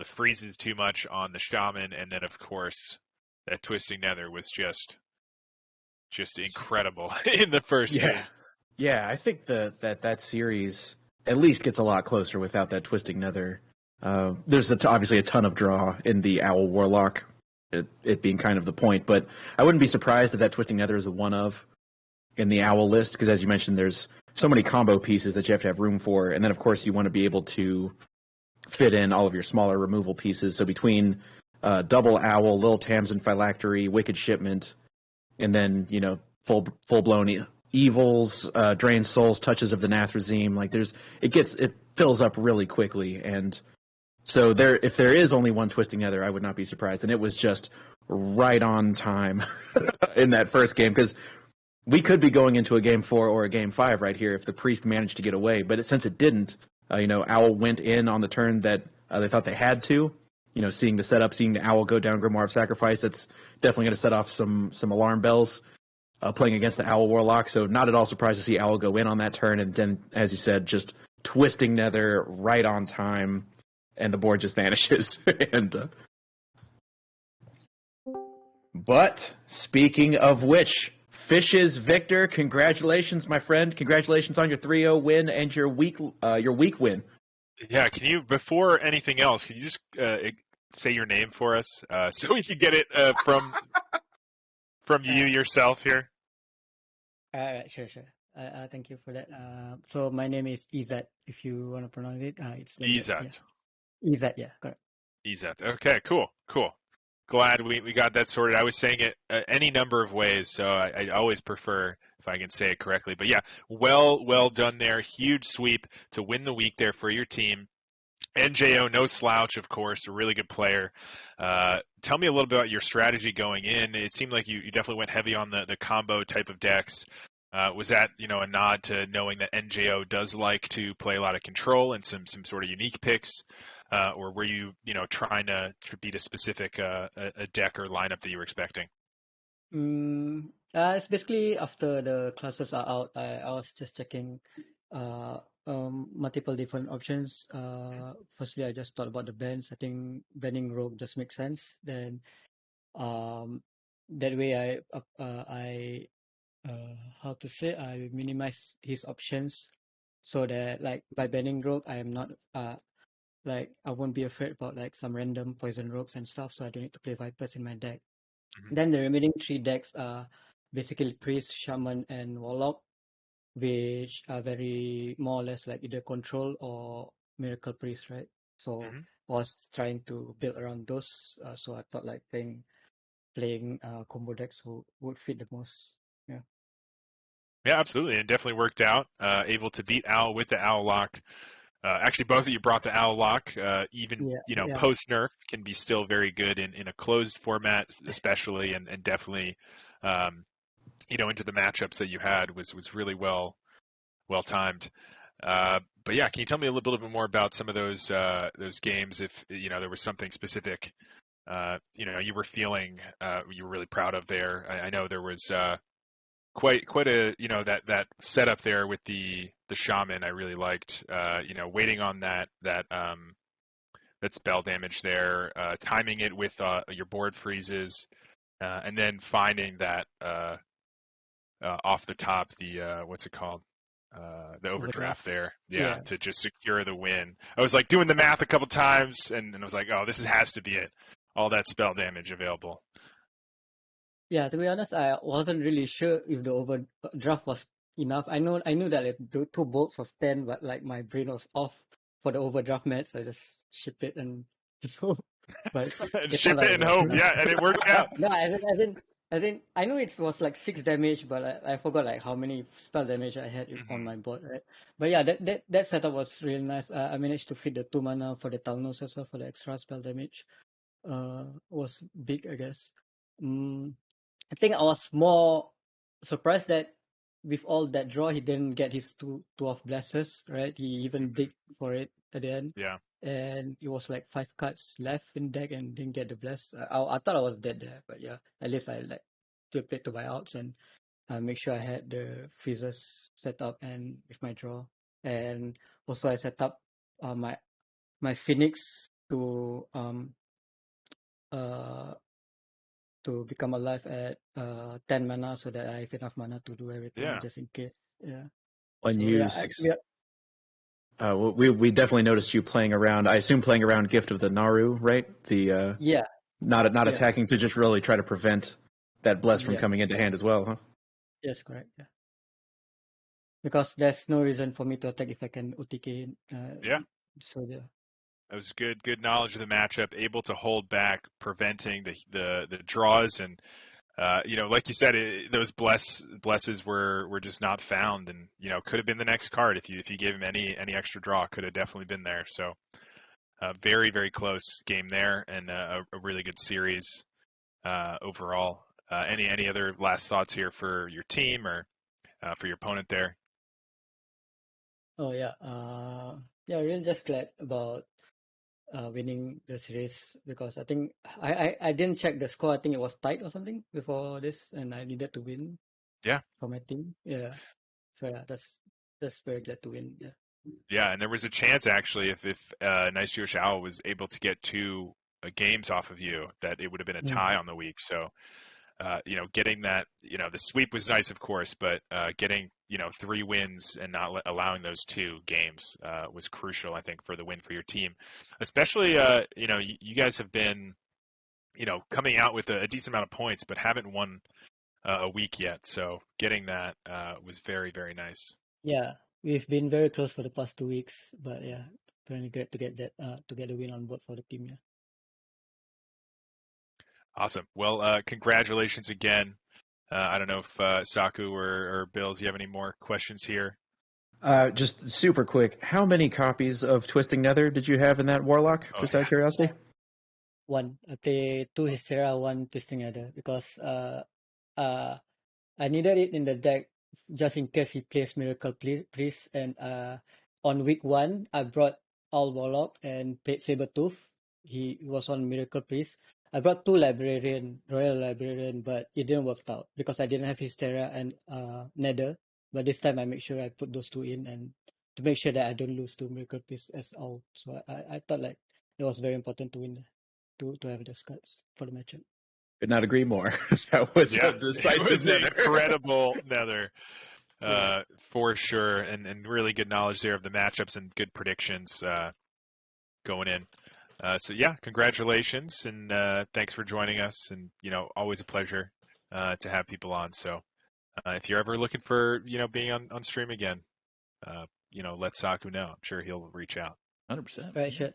B: freezes too much on the Shaman, and then of course that Twisting Nether was just incredible in the first game.
C: Yeah, I think that series at least gets a lot closer without that Twisting Nether. There's obviously a ton of draw in the Owl Warlock, it being kind of the point, but I wouldn't be surprised if that Twisting Nether is a one of in the Owl list, because as you mentioned, there's so many combo pieces that you have to have room for, and then of course you want to be able to fit in all of your smaller removal pieces. So between Double Owl, Little Tamsin Phylactery, Wicked Shipment, and then full blown Evils, Drained Souls, Touches of the Nathrazim, like it fills up really quickly, and so if there is only one Twisting Nether, I would not be surprised, and it was just right on time in that first game, because we could be going into a game 4 or a game 5 right here if the Priest managed to get away, but since it didn't, Owl went in on the turn that they thought they had to. Seeing the setup, seeing the Owl go down Grimoire of Sacrifice, that's definitely going to set off some alarm bells playing against the Owl Warlock. So not at all surprised to see Owl go in on that turn, and then, as you said, just Twisting Nether right on time, and the board just vanishes. But speaking of which, Fish's Victor, congratulations, my friend. Congratulations on your 3-0 win and your week win.
B: Yeah, can you, before anything else, can you just say your name for us so we can get it from you yourself here?
E: Sure. Thank you for that. So my name is Izat, if you want to pronounce it. It's
B: Izat.
E: Yeah. Izat, yeah, correct.
B: Izat. Okay, cool. Glad we got that sorted. I was saying it any number of ways, so I always prefer if I can say it correctly. But yeah, well done there. Huge sweep to win the week there for your team. NJO, no slouch, of course, a really good player. Tell me a little bit about your strategy going in. It seemed like you definitely went heavy on the combo type of decks. Was that a nod to knowing that NJO does like to play a lot of control and some sort of unique picks? Or were you trying to beat a specific a deck or lineup that you were expecting?
E: It's basically after the classes are out, I was just checking multiple different options. Firstly, I just thought about the bans. I think banning Rogue just makes sense. Then that way I minimize his options. so that like by banning rogue, I am not like I won't be afraid about like some random poison rogues and stuff, so I don't need to play vipers in my deck.
B: Mhm.
E: Then the remaining 3 decks are basically priest, shaman, and warlock, which are very more or less like either control or miracle priest, right? So
B: Mhm.
E: I was trying to build around those. So I thought like playing combo decks would fit the most. Yeah.
B: Yeah, absolutely. It definitely worked out. Able to beat Owl with the Owl Lock. Actually, both of you brought the Owl Lock. Even
E: Yeah. Yeah.
B: post nerf can be still very good in a closed format, especially, and definitely, into the matchups that you had was really well timed. But yeah, can you tell me a little bit more about some of those games? If there was something specific, you were feeling, you were really proud of there. I know there was quite a that setup there with the shaman. I really liked. Waiting on that spell damage there, timing it with your board freezes, and then finding that off the top, the what's it called? The overdraft
E: Overdraft.
B: there, yeah,
E: Yeah.
B: to just secure the win. I was like doing the math a couple times, and I was like, oh, has to be it. All that spell damage available.
E: Yeah, to be honest, I wasn't really sure if the overdraft was enough. I knew that like, the 2 bolts was 10, but like my brain was off for the overdraft match. So I just ship it and just hope. But it's not
B: Ship it
E: like
B: and hope, yeah, and it worked out.
E: no, as in, I know it was like 6 damage, but I forgot like how many spell damage I had on
B: Hmm.
E: my board, right? But yeah, that setup was really nice. I managed to fit the 2 mana for the Talnos as well for the extra spell damage. Was big, I guess. Mm, I think I was more surprised that with all that draw, he didn't get his two of blesses, right? He even
B: Hmm.
E: dig for it at the end,
B: Yeah.
E: and it was like 5 cards left in deck and didn't get the bless. I thought I was dead there, but yeah, at least I like still played to my outs and make sure I had the freezers set up and with my draw, and also I set up my Phoenix uh to become alive at 10 mana so that I have enough mana to do everything
B: Yeah.
E: just in case. Yeah.
C: When
E: So
C: you
E: yeah,
C: suc- we definitely noticed you playing around. I assume playing around Gift of the Naru, right? The
E: yeah,
C: not
E: yeah,
C: attacking to just really try to prevent that bless from
E: yeah.
C: coming into hand as well, huh?
E: Yes, correct. Yeah. Because there's no reason for me to attack if I can OTK.
B: Yeah.
E: So yeah.
B: That was good knowledge of the matchup, able to hold back, preventing the draws, and like you said, those blesses were just not found, and could have been the next card if you gave him any extra draw, could have definitely been there. So very close game there, and a really good series overall. Any other last thoughts here for your team or for your opponent there?
E: Oh yeah. Yeah. Really just glad about winning the series because I think I didn't check the score. I think it was tight or something before this, and I needed to win
B: Yeah.
E: for my team. Yeah. So yeah, that's very glad to win. Yeah.
B: Yeah, and there was a chance actually if Nice Jewish Owl was able to get two games off of you, that it would have been a
E: Mm.
B: tie on the week. So, getting that, the sweep was nice, of course, but getting 3 wins and not allowing those 2 games was crucial, I think, for the win for your team. Especially, you guys have been, coming out with a decent amount of points, but haven't won a week yet. So getting that was very nice.
E: Yeah, we've been very close for the past 2 weeks, but yeah, very great to get that to get a win on board for the team. Yeah.
B: Awesome. Well, congratulations again. I don't know if Saku or Bills, you have any more questions here?
C: Just super quick, how many copies of Twisting Nether did you have in that Warlock?
B: Oh
C: Just out
B: yeah.
C: of curiosity.
E: One, I play 2 Hystera, 1 Twisting Nether because uh I needed it in the deck just in case he plays Miracle Priest. And on week 1, I brought All Warlock and played Sabertooth. He was on Miracle Priest. I brought 2 Royal Librarian, but it didn't work out because I didn't have Hystera and Nether. But this time I make sure I put those 2 in and to make sure that I don't lose to Miracle Priest as all. So I thought like it was very important to win, to have those cards for the matchup.
C: Could not agree more. That was a
B: Yeah, it
C: decisive
B: was
C: Nether.
B: incredible Nether. for sure, and really good knowledge there of the matchups and good predictions going in. So yeah, congratulations and thanks for joining us. And always a pleasure to have people on. So if you're ever looking for being on stream again, let Saku know. I'm sure he'll reach out.
A: 100%.
E: Right, sure.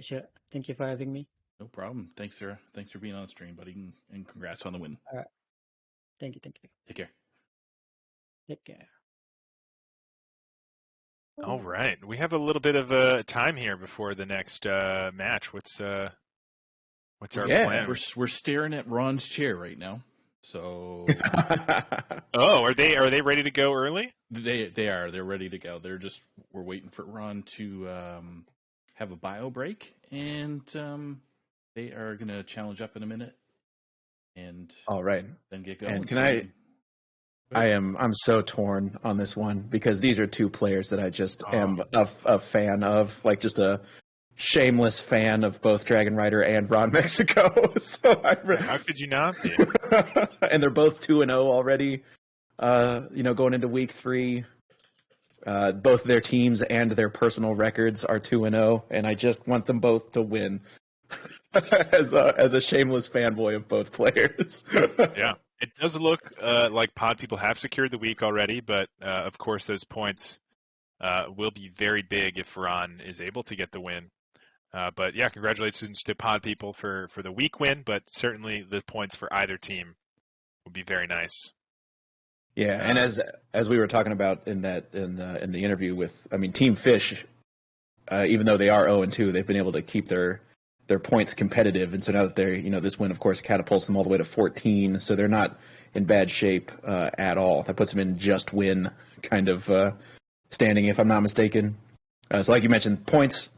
E: Sure. Thank you for having me.
A: No problem. Thanks, Sarah. Thanks for being on the stream, buddy, and congrats on the win.
E: All right. Thank you.
A: Take care.
E: Take care.
B: All right, we have a little bit of time here before the next match. What's our plan?
A: We're staring at Ron's chair right now. So
B: oh, are they ready to go early?
A: They are. They're ready to go. We're waiting for Ron to have a bio break, and they are gonna challenge up in a minute. And
C: all right,
A: then get going.
C: And I'm so torn on this one because these are two players that I just am a fan of, like just a shameless fan of both Dragon Rider and Ron Mexico. So
B: how could you not be?
C: And they're both 2-0 already. Going into week 3, both their teams and their personal records are 2-0, and I just want them both to win. as a shameless fanboy of both players.
B: Yeah. It does look like pod people have secured the week already, but of course those points will be very big if Ron is able to get the win. But yeah, congratulations to pod people for the week win, but certainly the points for either team would be very nice.
C: Yeah, and as we were talking about in the interview with, Team Fish, even though they are 0-2, they've been able to keep their points competitive, and so now that they're, this win, of course, catapults them all the way to 14, so they're not in bad shape at all. That puts them in just win kind of standing, if I'm not mistaken. So like you mentioned, points,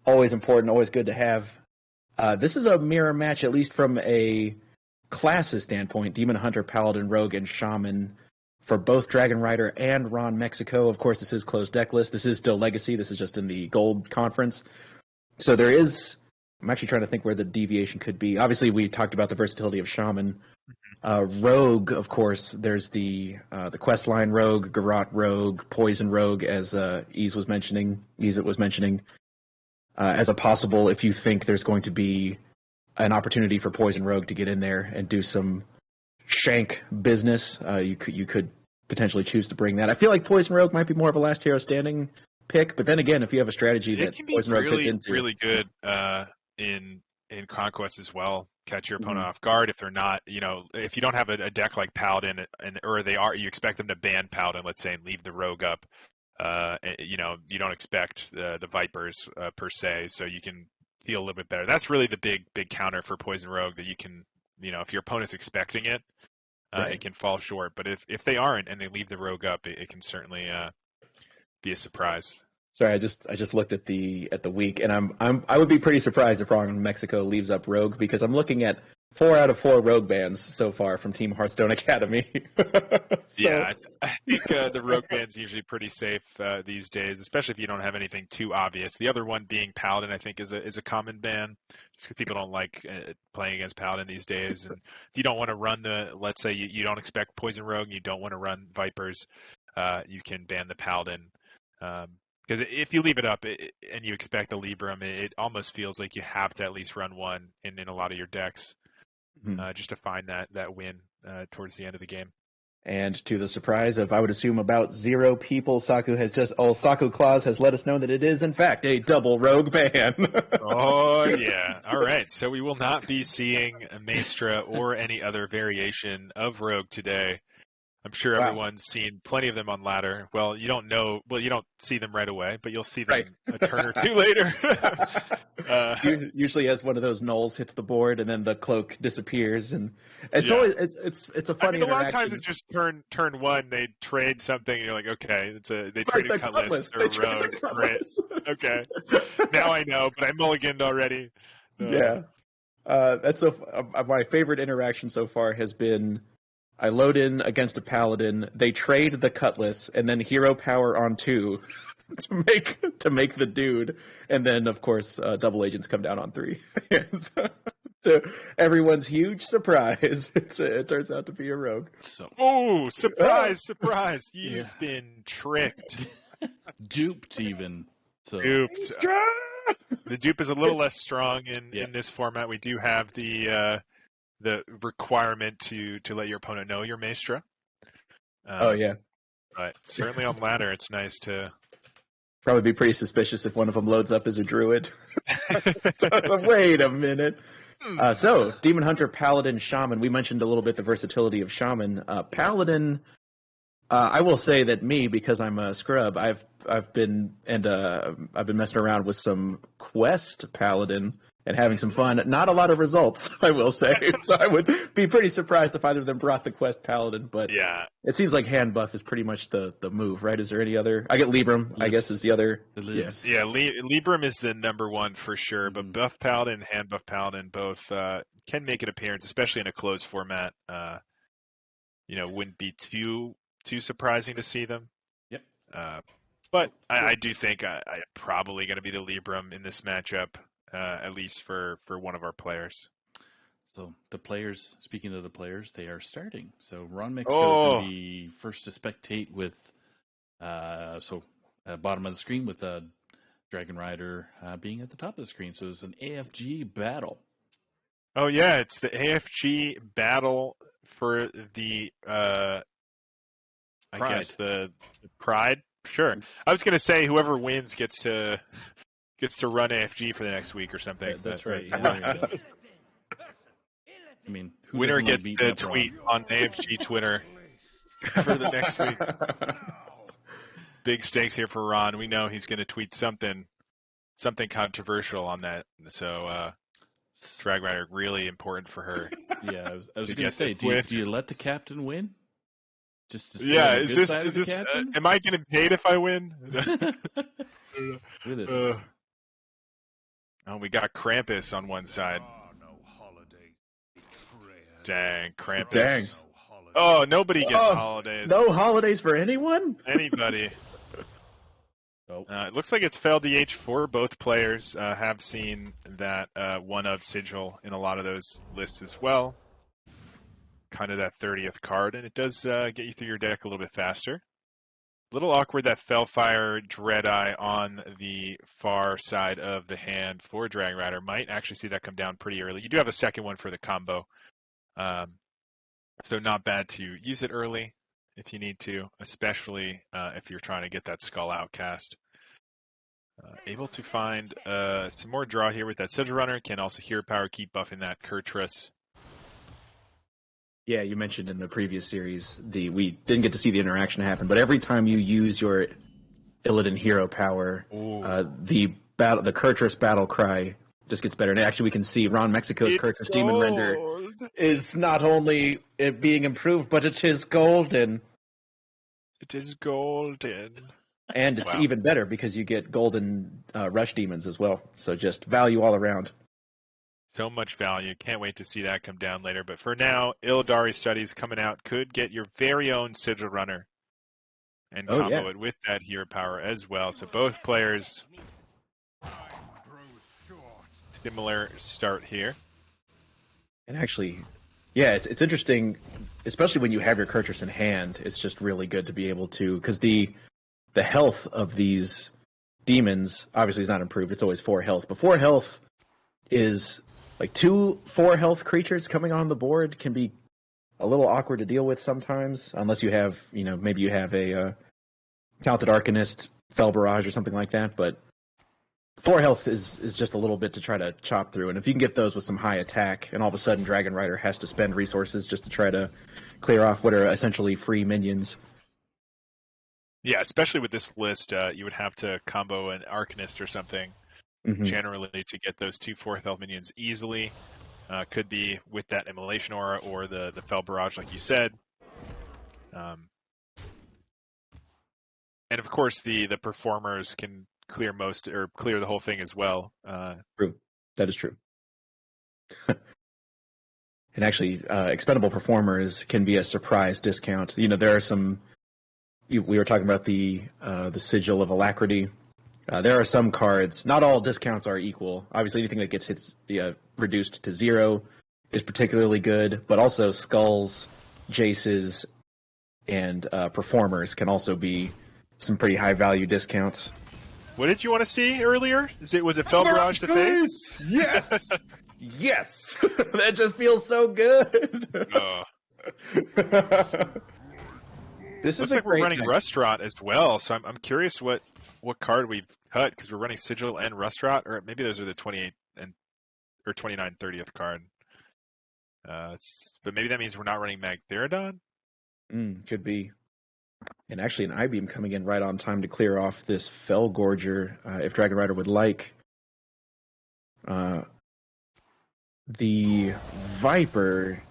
C: always important, always good to have. This is a mirror match, at least from a classes standpoint, Demon Hunter, Paladin, Rogue, and Shaman for both Dragon Rider and Ron Mexico. Of course, this is closed deck list. This is still Legacy. This is just in the Gold Conference. So there is... I'm actually trying to think where the deviation could be. Obviously, we talked about the versatility of Shaman. Rogue, of course, there's the quest line Rogue, Garrote Rogue, Poison Rogue, as Ease was mentioning, as a possible, if you think there's going to be an opportunity for Poison Rogue to get in there and do some shank business, you could potentially choose to bring that. I feel like Poison Rogue might be more of a last hero standing pick, but then again, if you have a strategy that Poison Rogue fits into,
B: really good. In Conquest as well, catch your opponent off guard if they're not, if you don't have a deck like Paladin or you expect them to ban Paladin, let's say, and leave the Rogue up, you don't expect the Vipers per se, so you can feel a little bit better. That's really the big counter for Poison Rogue, that you can, if your opponent's expecting it, it can fall short, but if they aren't and they leave the Rogue up, it can certainly be a surprise.
C: Sorry, I just looked at the week, and I would be pretty surprised if Ron Mexico leaves up Rogue, because I'm looking at 4 out of 4 Rogue bans so far from Team Hearthstone Academy.
B: Yeah, I think the Rogue ban's usually pretty safe these days, especially if you don't have anything too obvious. The other one being Paladin, I think, is a common ban, just because people don't like playing against Paladin these days. And if you don't want to run let's say you don't expect Poison Rogue, and you don't want to run Vipers, you can ban the Paladin. Because if you leave it up and you expect a Libram, it almost feels like you have to at least run one in a lot of your decks, just to find that win towards the end of the game.
C: And to the surprise of, I would assume, about 0 people, Saku Claus has let us know that it is, in fact, a double Rogue ban.
B: Oh, yeah. All right. So we will not be seeing a Maestra or any other variation of Rogue today. I'm sure everyone's seen plenty of them on ladder. Well, you don't see them right away, but you'll see them a turn or two later.
C: Usually as one of those nulls hits the board and then the cloak disappears, and it's always it's a funny interaction.
B: A lot of times it's just turn 1, they trade something, and you're like, okay, they traded Cutlass or Rogue. Great. Okay. Now I know, but I mulliganed already.
C: Yeah. That's my favorite interaction so far has been, I load in against a Paladin, they trade the Cutlass, and then hero power on 2 to make the dude, and then of course double agents come down on 3. To everyone's huge surprise, it turns out to be a rogue.
A: So,
B: Oh, surprise! You've been tricked.
A: duped even. So,
B: Duped. The dupe is a little less strong in this format. We do have the requirement to let your opponent know you're Maestra.
C: Yeah.
B: But certainly on ladder, it's nice to
C: Probably be pretty suspicious if one of them loads up as a druid. Wait a minute. So, Demon Hunter, Paladin, Shaman. We mentioned a little bit the versatility of Shaman. Paladin, I will say that because I'm a scrub, I've been messing around with some Quest Paladin and having some fun. Not a lot of results, I will say. So I would be pretty surprised if either of them brought the Quest Paladin. But
B: yeah,
C: it seems like hand buff is pretty much the move, right? Is there any other? I get Libram, I guess, is the other.
B: Yeah, Libram is the number one for sure. But buff Paladin and hand buff Paladin both can make an appearance, especially in a closed format. Wouldn't be too surprising to see them.
A: Yep.
B: But I do think I'm probably going to be the Libram in this matchup. At least for one of our players.
A: So the players, speaking of the players, they are starting. So Ron Mexico is going to be first to spectate with, bottom of the screen with Dragon Rider being at the top of the screen. So it's an AFG battle.
B: Oh yeah, it's the AFG battle for the, guess the Pride. Sure. I was going to say whoever wins gets to run AFG for the next week or something.
A: Yeah, that's right. Yeah, there you go. I mean,
B: winner gets to tweet on AFG Twitter for the next week. Big stakes here for Ron. We know he's going to tweet something controversial on that. So Drag Rider, really important for her.
A: Yeah, I was going to say, do you let the captain win? Just to
B: is this am I getting paid if I win?
A: Look at this.
B: Oh, we got Krampus on one side. Dang, Krampus.
C: Dang.
B: Oh, nobody gets holidays.
C: No holidays for anyone?
B: Anybody. It looks like it's failed the H4. Both players have seen that one of Sigil in a lot of those lists as well. Kind of that 30th card, and it does get you through your deck a little bit faster. A little awkward that Fellfire Dreadeye on the far side of the hand for Dragon Rider. Might actually see that come down pretty early. You do have a second one for the combo. So not bad to use it early if you need to, especially if you're trying to get that Skull Outcast. Able to find some more draw here with that Sigil Runner. Can also Hero Power keep buffing that Kurtrus.
C: Yeah, you mentioned in the previous series we didn't get to see the interaction happen, but every time you use your Illidan Hero Power, the Kurtrus battle cry just gets better. And actually, we can see Ron Mexico's Kurtrus Demon Render is not only being improved, but it is golden.
B: It is golden.
C: And it's even better because you get golden rush demons as well. So just value all around.
B: So much value. Can't wait to see that come down later. But for now, Illidari Studies coming out could get your very own Sigil Runner and combo it with that Hero Power as well. So both players, similar start here.
C: And actually, yeah, it's interesting, especially when you have your Kurtrus in hand. It's just really good to be able to, because the health of these demons obviously is not improved. It's always 4 health. But 4 health is like 2 4 health creatures coming on the board can be a little awkward to deal with sometimes, unless you have, maybe you have a Talented Arcanist, Fel Barrage, or something like that. But 4 health is just a little bit to try to chop through. And if you can get those with some high attack, and all of a sudden Dragon Rider has to spend resources just to try to clear off what are essentially free minions.
B: Yeah, especially with this list, you would have to combo an Arcanist or something. Mm-hmm. Generally to get those 2 4th health minions easily. Could be with that Immolation Aura or the Fel Barrage, like you said. And of course, the performers can clear the whole thing as well.
C: True. That is true. And actually, expendable performers can be a surprise discount. There are some. We were talking about the Sigil of Alacrity. There are some cards. Not all discounts are equal. Obviously, anything that gets reduced to 0 is particularly good, but also skulls, jaces, and performers can also be some pretty high value discounts.
B: What did you want to see earlier? Was it Fel Barrage to face?
C: Yes! Yes! That just feels so good! This
B: Looks
C: is
B: like we're running
C: deck.
B: Restaurant as well, so I'm curious what card we've cut, because we're running Sigil and Restaurant, or maybe those are the 28 or 29 30th card. But maybe that means we're not running Magtheridon?
C: Could be. And actually, an I-Beam coming in right on time to clear off this Fellgorger, if Dragon Rider would like. The Viper,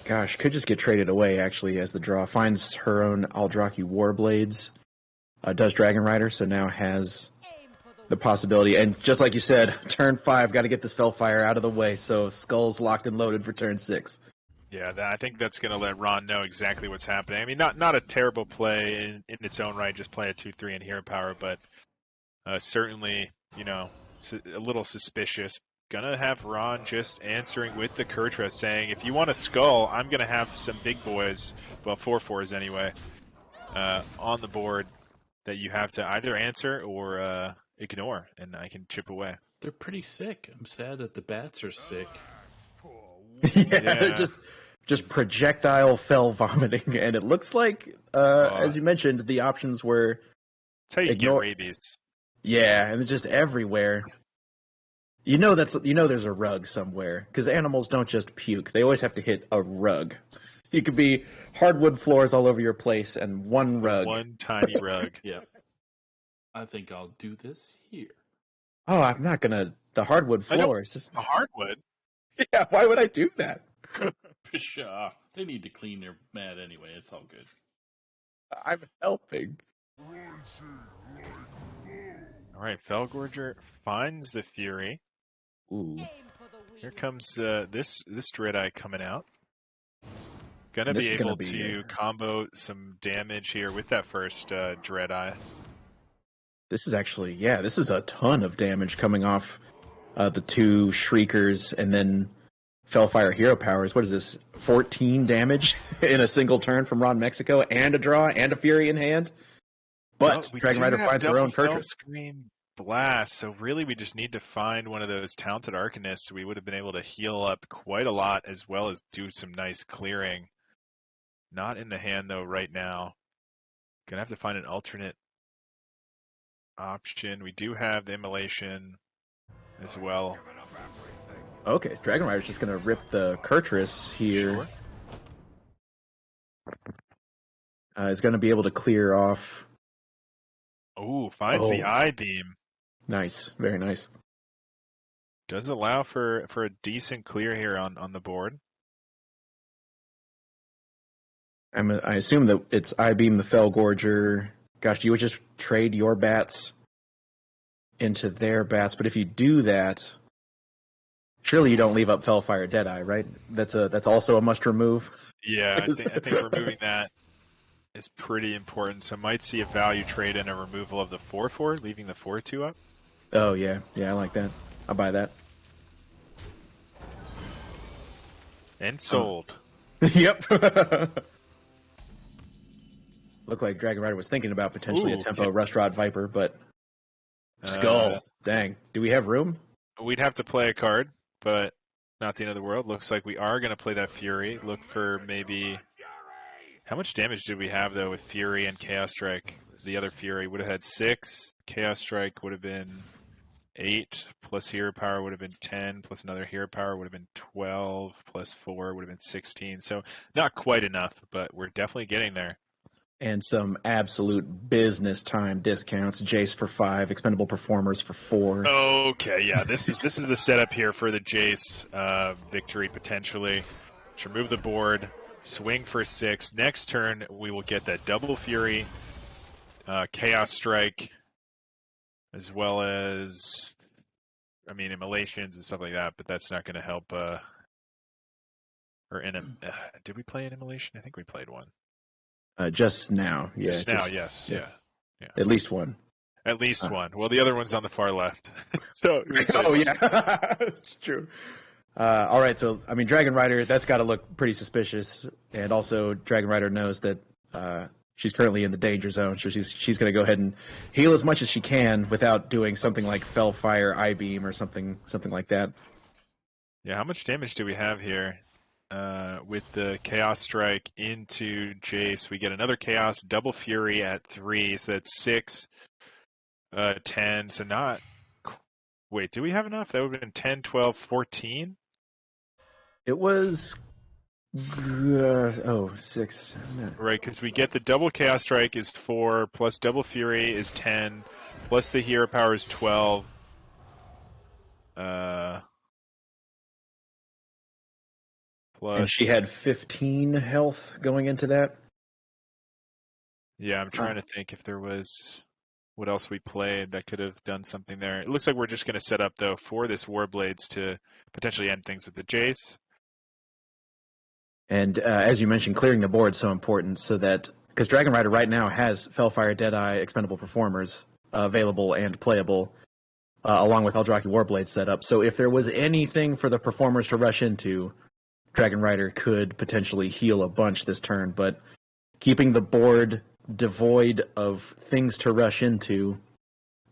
C: gosh, could just get traded away, actually, as the draw finds her own Aldraki Warblades. Does Dragon Rider, so now has the possibility. And just like you said, turn 5, got to get this Fellfire out of the way, so Skull's locked and loaded for turn 6.
B: Yeah, I think that's going to let Ron know exactly what's happening. I mean, not a terrible play in its own right, just play a 2/3 and hero power, but certainly, a little suspicious. Gonna have Ron just answering with the Kurtra, saying, if you want a skull, I'm gonna have some big boys, well, 4/4s anyway, on the board that you have to either answer or ignore, and I can chip away.
A: They're pretty sick. I'm sad that the bats are sick.
C: Yeah. Just projectile fell vomiting, and it looks like, as you mentioned, the options were.
B: That's how you get rabies.
C: Yeah, and it's just everywhere. There's a rug somewhere, because animals don't just puke; they always have to hit a rug. You could be hardwood floors all over your place and one rug.
B: One tiny rug.
A: Yeah. I think I'll do this here.
C: Oh, I'm not gonna. The hardwood floors.
B: A hardwood?
C: Yeah, why would I do that?
A: Pshaw. They need to clean their mat anyway. It's all good.
C: I'm helping.
B: All right, Fellgorger finds the Fury.
C: Ooh.
B: Here comes this Dreadeye coming out. Gonna be able to combo some damage here with that first Dreadeye.
C: This is actually, this is a ton of damage coming off the 2 Shriekers and then Fellfire Hero Powers. What is this? 14 damage in a single turn from Ron Mexico, and a draw, and a Fury in hand. But Dragon Rider finds her own purchase.
B: Scream Blast, so really we just need to find one of those talented Arcanists. We would have been able to heal up quite a lot, as well as do some nice clearing. Not in the hand, though, right now. Gonna have to find an alternate option. We do have the Immolation as well.
C: Okay, Dragon Rider's just gonna rip the Kurtrus here.
B: Sure.
C: Is gonna be able to clear off.
B: Oh, finds the I-Beam.
C: Nice, very nice.
B: Does allow for a decent clear here on the board.
C: I assume that it's I-Beam the Fellgorger. Gosh, you would just trade your bats into their bats, but if you do that, surely you don't leave up Fellfire Deadeye, right? That's also a must remove.
B: Yeah, I think removing that is pretty important. So might see a value trade in a removal of the 4/4, leaving the 4/2 up.
C: Oh yeah, I like that. I'll buy that.
B: And sold.
C: Yep. Looked like Dragon Rider was thinking about potentially a Tempo Rustrod Viper, but Skull. Dang. Do we have room?
B: We'd have to play a card, but not the end of the world. Looks like we are going to play that Fury. Look for maybe... How much damage did we have, though, with Fury and Chaos Strike? The other Fury would have had 6. Chaos Strike would have been 8, plus Hero Power would have been 10, plus another Hero Power would have been 12, plus 4 would have been 16. So not quite enough, but we're definitely getting there.
C: And some absolute business time discounts. Jace for 5, Expendable Performers for 4.
B: Okay, yeah, this is the setup here for the Jace victory potentially. Let's remove the board, swing for 6. Next turn we will get that double Fury, Chaos Strike, as well as, Immolations and stuff like that. But that's not going to help. Did we play an Immolation? I think we played one.
C: Just now, yeah.
B: Just now, yes, yeah.
C: At least one.
B: At least one. Well, the other one's on the far left. So.
C: Oh yeah, it's true. All right, so I mean, Dragon Rider, that's got to look pretty suspicious, and also Dragon Rider knows that she's currently in the danger zone, so she's going to go ahead and heal as much as she can without doing something like Fell Fire, Eye Beam, or something like that.
B: Yeah, how much damage do we have here? With the Chaos Strike into Jace, we get another Chaos, double Fury at 3, so that's 6, 10, so not... Wait, do we have enough? That would have been 10, 12, 14?
C: It was... 6.
B: Right, because we get the double Chaos Strike is 4, plus double Fury is 10, plus the Hero Power is 12. Plus...
C: And she had 15 health going into that?
B: Yeah, I'm trying to think if there was... what else we played that could have done something there. It looks like we're just going to set up, though, for this Warblades to potentially end things with the Jace.
C: And as you mentioned, clearing the board is so important so that... Because Dragon Rider right now has Fellfire, Deadeye, Expendable Performers available and playable, along with Eldrazi Warblades set up. So if there was anything for the Performers to rush into, Dragon Rider could potentially heal a bunch this turn. But keeping the board devoid of things to rush into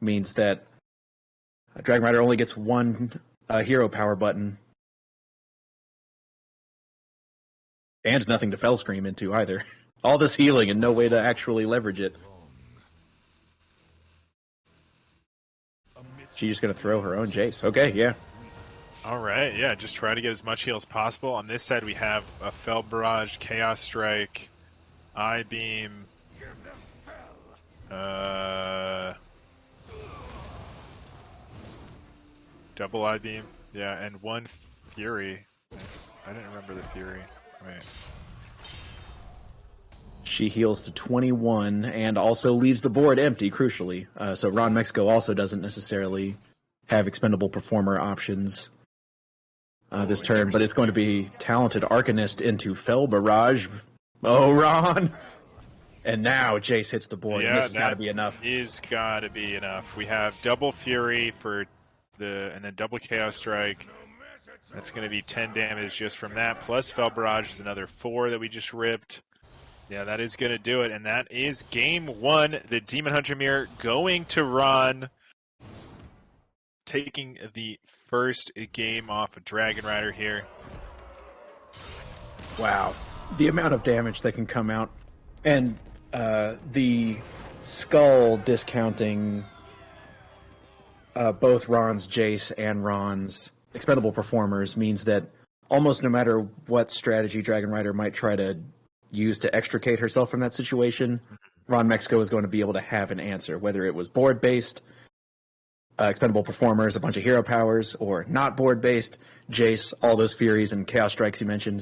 C: means that Dragon Rider only gets one hero power button and nothing to Fell Scream into either. All this healing and no way to actually leverage it. She's just going to throw her own Jace. Okay, yeah.
B: All right, yeah, just try to get as much heal as possible. On this side, we have a Fell Barrage, Chaos Strike, Eye Beam, double Eye Beam, yeah, and one Fury. I didn't remember the Fury. Wait.
C: She heals to 21 and also leaves the board empty, crucially. So Ron Mexico also doesn't necessarily have expendable performer options this turn, but it's going to be Talented Arcanist into Fell Barrage. Oh, Ron! And now Jace hits the board.
B: Yeah,
C: This has got to be enough.
B: Is got to be enough. We have double Fury for and then double Chaos Strike. That's going to be 10 damage just from that. Plus Fell Barrage is another 4 that we just ripped. Yeah, that is going to do it. And that is game 1. The Demon Hunter Mirror going to Ron. Taking the first game off of Dragon Rider here.
C: Wow. The amount of damage that can come out. And the skull discounting both Ron's Jace and Ron's expendable performers means that almost no matter what strategy Dragon Rider might try to use to extricate herself from that situation, Ron Mexico is going to be able to have an answer, whether it was board-based, expendable performers, a bunch of hero powers, or not board-based, Jace, all those Furies and Chaos Strikes you mentioned,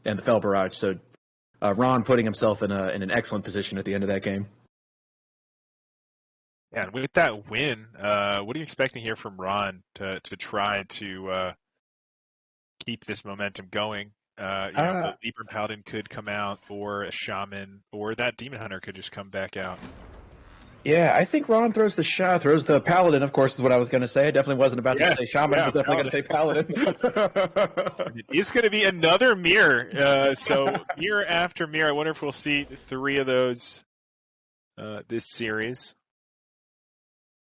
C: and the Fell Barrage. So Ron putting himself in an excellent position at the end of that game.
B: Yeah, and with that win, what are you expecting here from Ron to try to keep this momentum going? The Libram Paladin could come out, or a Shaman, or that Demon Hunter could just come back out.
C: Yeah, I think Ron throws the Paladin, of course, is what I was going to say. I definitely wasn't about to say Shaman, I was definitely going to say Paladin.
B: It is going to be another mirror. So mirror after mirror. I wonder if we'll see 3 of those this series.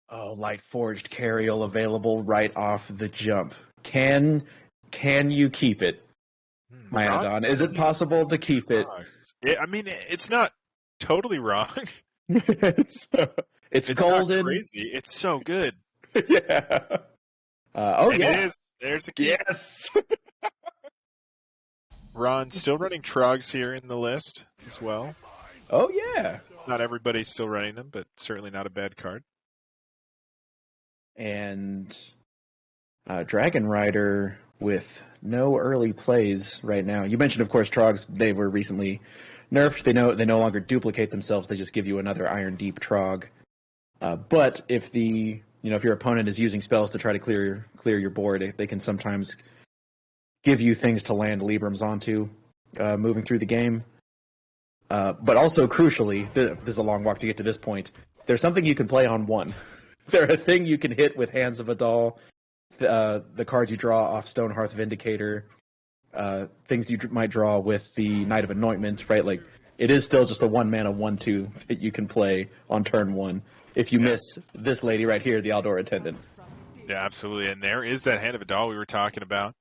C: Oh, Light Forged Cariel available right off the jump. Can you keep it, Myadon? Is it possible to keep it?
B: I mean, it's not totally wrong.
C: it's golden.
B: Not crazy. It's so good.
C: Yeah.
B: Yeah.
C: It is.
B: There's a key.
C: Yes.
B: Ron still running Trogs here in the list as well.
C: Oh yeah.
B: Not everybody's still running them, but certainly not a bad card.
C: And Dragon Rider with no early plays right now. You mentioned, of course, Trogs. They were recently nerfed. They no longer duplicate themselves. They just give you another Iron Deep Trog. But if your opponent is using spells to try to clear your board, they can sometimes give you things to land Librams onto moving through the game. But also, crucially, this is a long walk to get to this point. There's something you can play on 1. They're a thing you can hit with Hands of Adal, the cards you draw off Stonehearth Vindicator, things you might draw with the Knight of Anointment, right? Like, it is still just a 1-mana 1/2 that you can play on turn 1 if you miss this lady right here, the Aldor Attendant.
B: Yeah, absolutely. And there is that Hand of Adal we were talking about.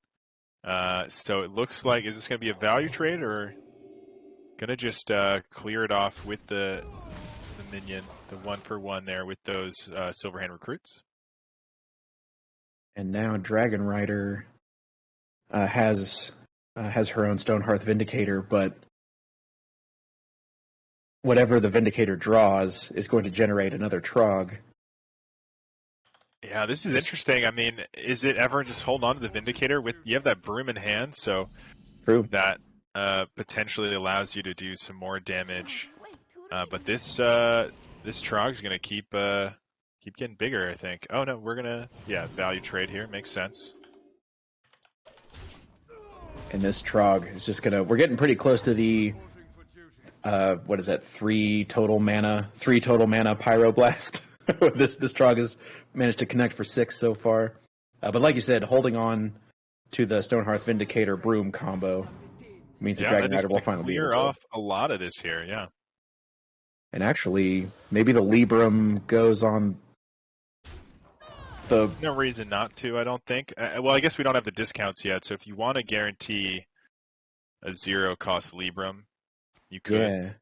B: So it looks like, is this going to be a value trade or going to just clear it off with the minion, the 1-for-1 there with those Silverhand recruits?
C: And now Dragon Rider has her own Stonehearth Vindicator, but whatever the Vindicator draws is going to generate another Trog.
B: Yeah, this is interesting. I mean, is it ever just hold on to the Vindicator? You have that Broom in hand, so
C: True.
B: that potentially allows you to do some more damage. But this Trog is going to keep getting bigger, I think. Oh no, we're gonna value trade here. Makes sense.
C: And this Trog is just gonna. We're getting pretty close to the. What is that? 3 total mana Pyroblast. this Trog has managed to connect for 6 so far. But like you said, holding on to the Stonehearth Vindicator Broom combo means the Dragon Rider will finally be able to
B: clear off a lot of this here. Yeah.
C: And actually, maybe the Libram goes on the...
B: No reason not to, I don't think. Well, I guess we don't have the discounts yet, so if you want to guarantee a 0-cost Libram, you could.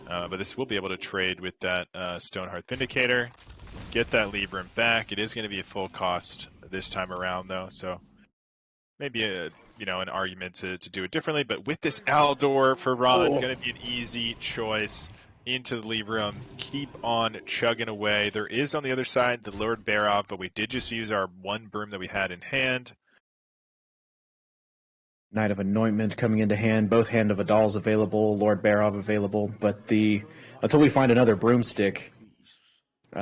C: Yeah.
B: But this will be able to trade with that Stonehearth Vindicator, get that Libram back. It is going to be a full cost this time around, though, so maybe an argument to do it differently. But with this Aldor for Ron, going to be an easy choice. Into the Libram, keep on chugging away. There is on the other side the Lord Barov, but we did just use our 1 Broom that we had in hand.
C: Knight of Anointment coming into hand, both Hand of Adal's available, Lord Barov available, but until we find another Broomstick,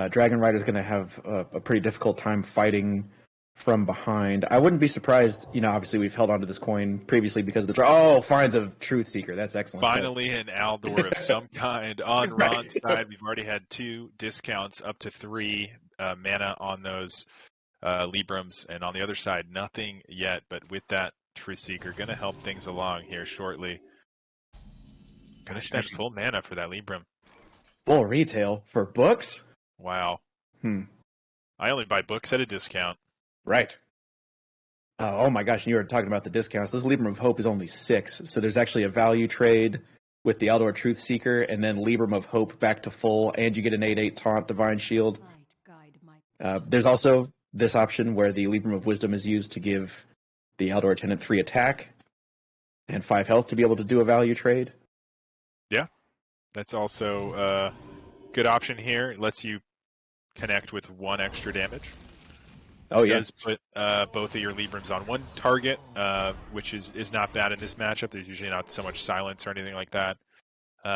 C: Dragon Rider's going to have a pretty difficult time fighting from behind. I wouldn't be surprised, obviously we've held onto this coin previously because of the draw. Oh, finds of Truth Seeker. That's excellent.
B: Finally an Aldor of some kind on Ron's side. We've already had 2 discounts up to 3 mana on those Librams, and on the other side, nothing yet, but with that Truth Seeker, going to help things along here shortly. Going to spend full mana for that Libram.
C: Full retail for books?
B: Wow. I only buy books at a discount.
C: Right. Oh my gosh, you were talking about the discounts. This Libram of Hope is only 6, so there's actually a value trade with the Aldor Truth Seeker, and then Libram of Hope back to full, and you get an 8/8 taunt Divine Shield. There's also this option where the Libram of Wisdom is used to give the Aldor Attendant 3 attack and 5 health to be able to do a value trade.
B: Yeah, that's also a good option here. It lets you connect with 1 extra damage.
C: Oh, yeah.
B: It does put both of your Librams on 1 target, which is not bad in this matchup. There's usually not so much silence or anything like that.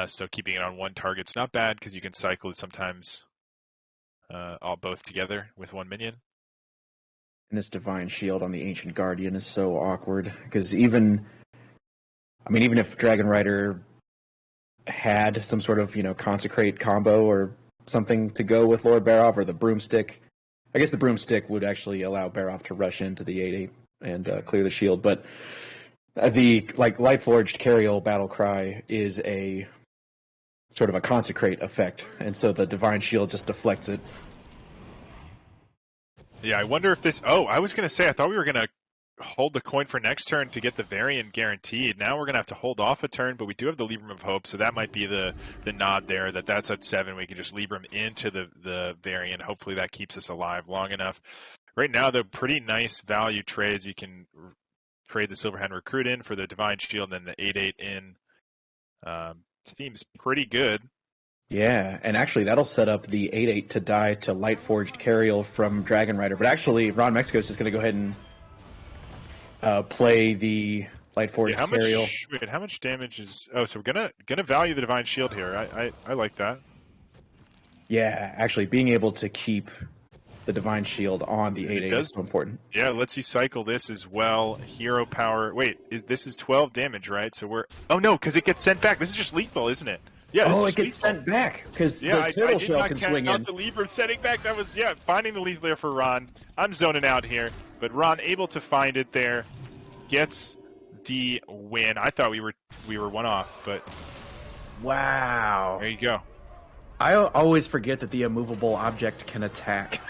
B: So keeping it on 1 target's not bad because you can cycle it sometimes both together with 1 minion.
C: And this Divine Shield on the Ancient Guardian is so awkward because even if Dragon Rider had some sort of, Consecrate combo or something to go with Lord Barov or the Broomstick, I guess the Broomstick would actually allow Barov to rush into the 8/8 and clear the shield, but the Lightforged Cariol Battlecry is a sort of a Consecrate effect, and so the Divine Shield just deflects it.
B: Yeah, I wonder if this... Oh, I was going to say, I thought we were going to hold the coin for next turn to get the Variant guaranteed. Now we're going to have to hold off a turn, but we do have the Libram of Hope, so that might be the nod there, that's at 7. We can just Libram into the Variant. Hopefully that keeps us alive long enough. Right now, they're pretty nice value trades. You can trade the Silverhand Recruit in for the Divine Shield and then the 8/8 in. Seems pretty good.
C: Yeah, and actually that'll set up the 8/8 to die to Lightforged Cariol from Dragon Rider. But actually, Ron Mexico is just going to go ahead and play the Lightforged Cariol.
B: Wait, how much damage is... Oh, so we're gonna value the Divine Shield here. I like that.
C: Yeah, actually being able to keep the Divine Shield on the 8/8 is so important.
B: Yeah, it lets you cycle this as well. Hero power... Wait, this is 12 damage, right? So we're... Oh no, because it gets sent back. This is just lethal, isn't it? Yeah, this
C: Oh,
B: is
C: it gets
B: lethal.
C: sent back because
B: Yeah,
C: the turtle
B: I did
C: shell
B: not
C: can
B: count
C: swing
B: out
C: in.
B: the lever setting back. That was, finding the lethal there for Ron. I'm zoning out here, but Ron able to find it there, gets the win. I thought we were one off, but
C: Wow.
B: there you go.
C: I always forget that the immovable object can attack.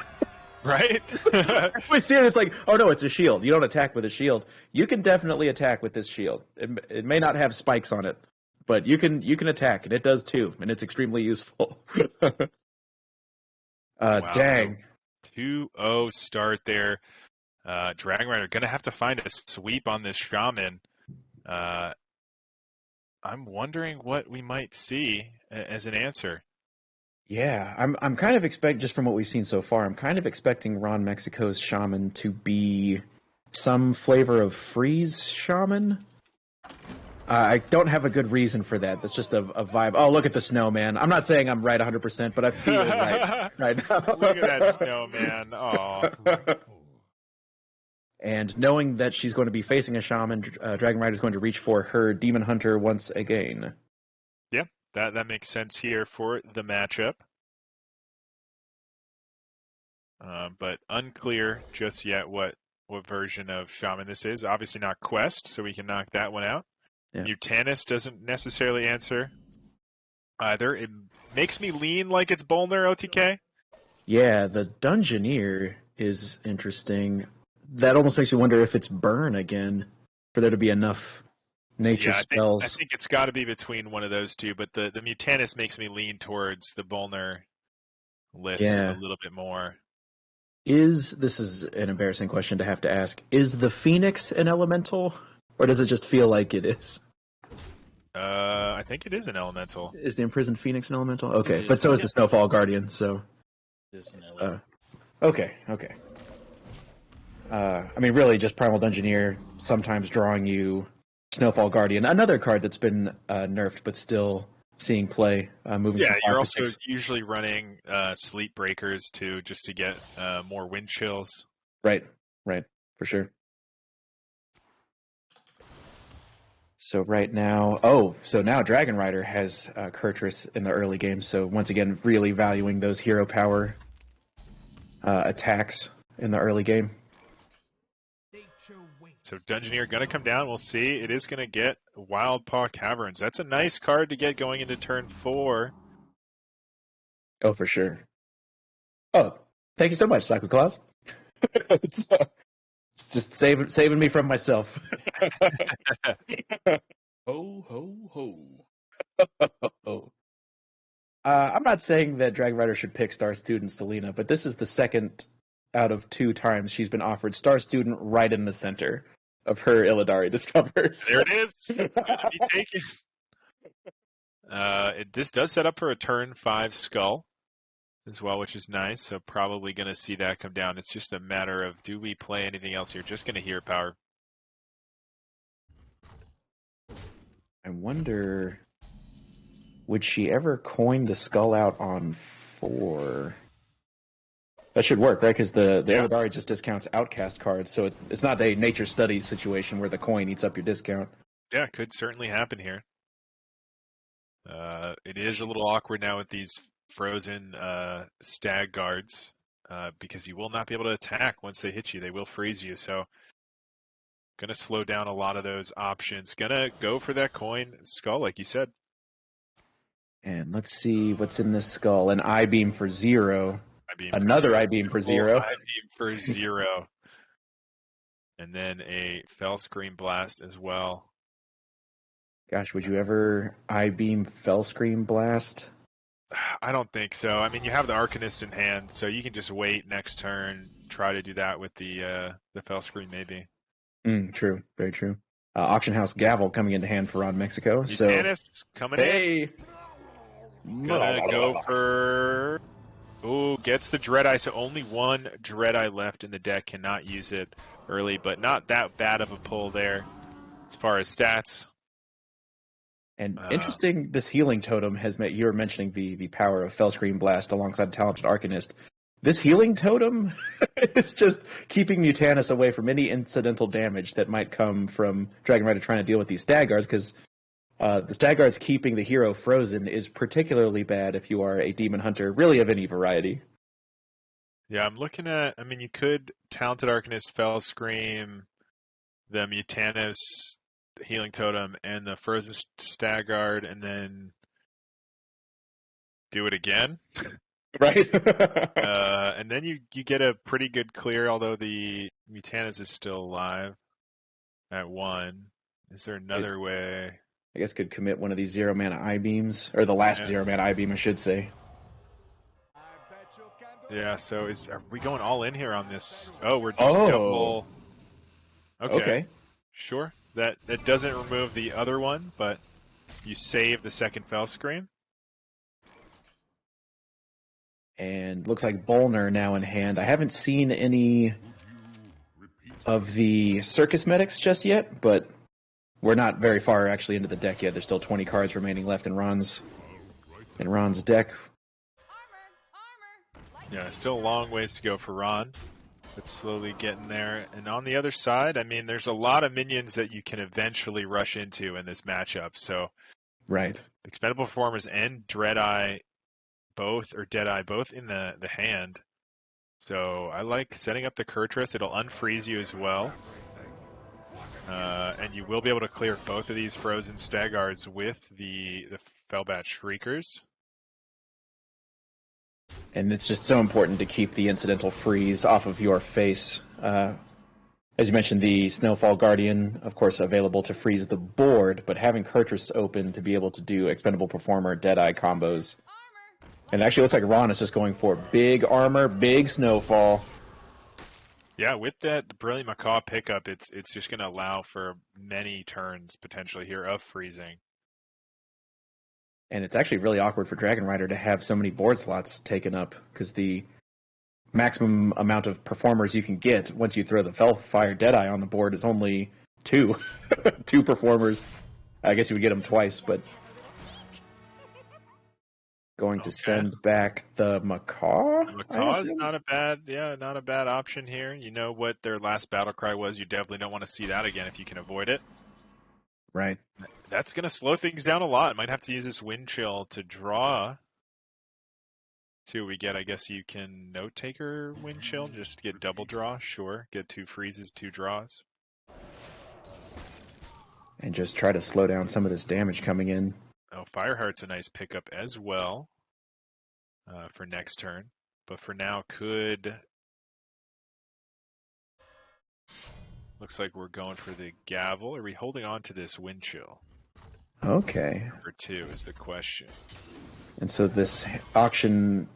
B: Right?
C: I always see it, it's like, oh no, it's a shield. You don't attack with a shield. You can definitely attack with this shield. It may not have spikes on it, but you can attack, and it does too, and it's extremely useful.
B: Wow.
C: Dang.
B: 2-0 start there. Dragon Rider going to have to find a sweep on this Shaman. I'm wondering what we might see as an answer.
C: Yeah, I'm kind of expecting, just from what we've seen so far, I'm kind of expecting Ron Mexico's Shaman to be some flavor of Freeze Shaman. I don't have a good reason for that. That's just a vibe. Oh, look at the snowman. I'm not saying I'm right 100%, but I feel right now.
B: Look at that snowman. Oh.
C: And knowing that she's going to be facing a Shaman, Dragon Rider is going to reach for her Demon Hunter once again.
B: Yeah, that makes sense here for the matchup. But unclear just yet what version of Shaman this is. Obviously not Quest, so we can knock that one out.
C: Yeah.
B: Mutanus doesn't necessarily answer either. It makes me lean like it's Bolner OTK.
C: Yeah, the Dungeoneer is interesting. That almost makes me wonder if it's Burn again, for there to be enough nature spells.
B: I think it's got to be between one of those two, but the Mutanus makes me lean towards the Bolner list a little bit more.
C: This is an embarrassing question to have to ask, is the Phoenix an elemental, or does it just feel like it is?
B: I think it is an elemental.
C: Is the Imprisoned Phoenix an elemental? Okay, but so is the Snowfall Guardian, so...
A: It's an elemental.
C: Okay. I mean, really, just Primal Dungeoneer, sometimes drawing you Snowfall Guardian, another card that's been nerfed, but still seeing play, moving from 5
B: you're
C: to
B: also
C: 6.
B: usually running Sleep Breakers, too, just to get more wind chills.
C: Right, for sure. So right now, now Dragon Rider has Kurtrus in the early game, so once again, really valuing those hero power attacks in the early game.
B: So Dungeoneer going to come down. We'll see. It is going to get Wild Paw Caverns. That's a nice card to get going into turn 4.
C: Oh, for sure. Oh, thank you so much, Saku Claus. It's just saving me from myself.
A: Ho, ho, ho.
C: I'm not saying that Dragon Rider should pick Star Student Selena, but this is the second out of 2 times she's been offered Star Student right in the center of her Illidari Discovers.
B: There it is. Good to be taken. This does set up for a turn 5 Skull as well, which is nice. So probably going to see that come down. It's just a matter of, do we play anything else here? Just going to Hero Power.
C: I wonder, would she ever coin the Skull out on 4? That should work, right? Because the Illidari just discounts Outcast cards, so it's not a Nature Studies situation where the coin eats up your discount.
B: Yeah, could certainly happen here. It is a little awkward now with these frozen stag guards because you will not be able to attack once they hit you. They will freeze you, so going to slow down a lot of those options. Going to go for that coin Skull, like you said.
C: And let's see what's in this Skull. An I-Beam for 0.
B: Another
C: I-Beam for 0.
B: I-Beam for 0. And then a Fellscream Blast as well.
C: Gosh, would you ever I-Beam Fellscream Blast?
B: I don't think so. I mean, you have the Arcanist in hand, so you can just wait next turn, try to do that with the Fellscream maybe.
C: True, very true. Auction House Gavel coming into hand for Ron Mexico.
B: Mutanus coming in. Gonna go for... Ooh, gets the Dreadeye, so only one Dreadeye left in the deck. Cannot use it early, but not that bad of a pull there as far as stats.
C: And interesting, this Healing Totem has met. You were mentioning the power of Fellscream Blast alongside Talented Arcanist. This Healing Totem is just keeping Mutanus away from any incidental damage that might come from Dragon Rider trying to deal with these Stag Guards, because The Stagguard's keeping the hero frozen is particularly bad if you are a demon hunter, really of any variety.
B: Yeah, I'm looking at. I mean, you could Talented Arcanist, Fell Scream, the Mutanus Healing Totem, and the Frozen Stagguard, and then do it again.
C: Right?
B: And then you get a pretty good clear, although the Mutanus is still alive at 1. Is there another way?
C: I guess could commit one of these 0-mana I-beams, or the last 0-mana I-beam, I should say.
B: Yeah, so are we going all in here on this? Oh, we're just double. Okay. Sure. That doesn't remove the other one, but you save the second Fell Scream.
C: And looks like Bolner now in hand. I haven't seen any of the Circus Medics just yet, but we're not very far actually into the deck yet. There's still 20 cards remaining left in Ron's deck.
B: Yeah, still a long ways to go for Ron, but slowly getting there. And on the other side, I mean, there's a lot of minions that you can eventually rush into in this matchup. So,
C: right,
B: Expendable Performers and Deadeye both in the hand. So I like setting up the Kurtrus. It'll unfreeze you as well. And you will be able to clear both of these Frozen Stagguards with the Fellbat Shriekers.
C: And it's just so important to keep the incidental freeze off of your face. As you mentioned, the Snowfall Guardian, of course, available to freeze the board, but having Kurtrus open to be able to do Expendable Performer, Deadeye combos. And it actually looks like Ron is just going for big armor, big Snowfall.
B: Yeah, with that Brilliant Macaw pickup, it's just going to allow for many turns potentially here of freezing.
C: And it's actually really awkward for Dragon Rider to have so many board slots taken up, because the maximum amount of performers you can get once you throw the Fellfire Deadeye on the board is only 2. 2 performers. I guess you would get them twice, but going to send back the Macaw?
B: The Macaw is not a bad option here. You know what their last battle cry was. You definitely don't want to see that again if you can avoid it.
C: Right.
B: That's going to slow things down a lot. Might have to use this Wind Chill to draw. See what we get. I guess you can Note Taker Wind Chill, just get double draw. Sure. Get 2 freezes, 2 draws.
C: And just try to slow down some of this damage coming in.
B: Oh, Fireheart's a nice pickup as well for next turn. But for now, looks like we're going for the Gavel. Are we holding on to this Wind Chill?
C: Okay.
B: Number 2 is the question.
C: And so this auction,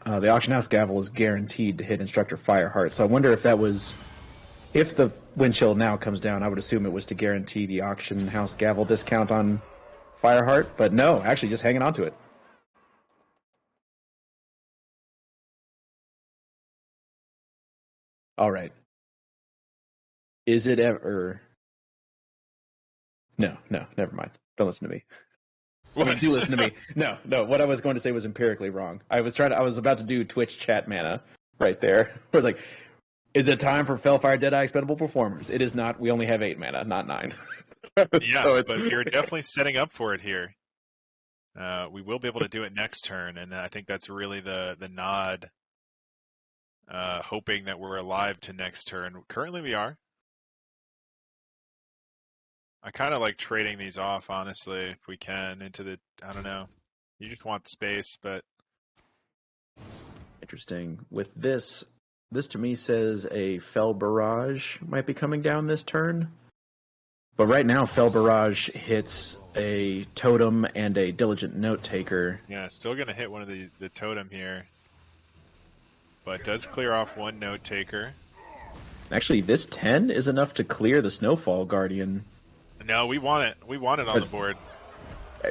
C: the Auction House Gavel is guaranteed to hit Instructor Fireheart. So I wonder if if the Wind Chill now comes down, I would assume it was to guarantee the Auction House Gavel discount on Fireheart, but no, actually just hanging on to it. All right. Is it ever... No, never mind. Don't listen to me. I mean, do listen to me. No, what I was going to say was empirically wrong. I was about to do Twitch chat mana right there. I was like, is it time for Fellfire Deadeye Expendable Performers? It is not. We only have 8 mana, not 9.
B: Yeah, but you're definitely setting up for it here. We will be able to do it next turn, and I think that's really the nod, hoping that we're alive to next turn. Currently we are. I kind of like trading these off, honestly, if we can, into the, I don't know. You just want space, but...
C: Interesting. With this to me says a Fell Barrage might be coming down this turn. But right now, Fell Barrage hits a Totem and a Diligent Note Taker.
B: Yeah, still going to hit one of the Totem here. But does clear off 1 Note Taker.
C: Actually, this 10 is enough to clear the Snowfall Guardian.
B: No, we want it. We want it on the board.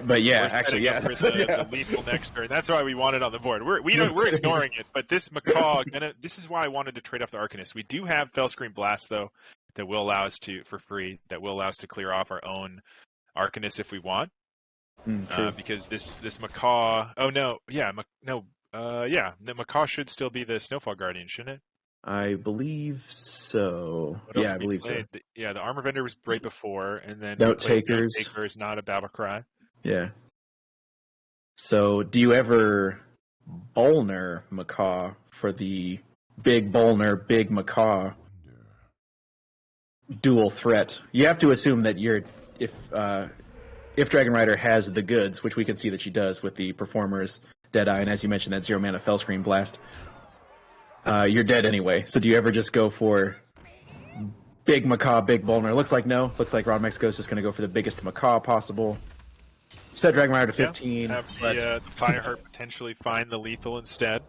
C: But yeah,
B: we're
C: actually, yeah.
B: For the lethal next turn. That's why we want it on the board. We're ignoring it. But this Macaw, this is why I wanted to trade off the Arcanist. We do have Fellscream Blast, though, that will allow us to, for free, that will allow us to clear off our own Arcanist if we want. Because this Macaw... Oh, no. Yeah, the Macaw should still be the Snowfall Guardian, shouldn't it?
C: I believe so.
B: What else
C: Yeah, I
B: have we
C: believe so.
B: played? The Armor Vendor was right before, and then
C: Note
B: we played
C: Takers.
B: Note Takers, not a battle cry.
C: Yeah. So, do you ever Bolner Macaw for the big Bolner, big Macaw dual threat? You have to assume that if Dragon Rider has the goods, which we can see that she does with the Performers, Deadeye, and as you mentioned, that 0-mana Fellscream Blast, you're dead anyway. So do you ever just go for big Macaw, big Bolner? Looks like no. Looks like Ron Mexico's just going to go for the biggest Macaw possible. Set Dragon Rider to 15.
B: Have the Fireheart potentially find the lethal instead.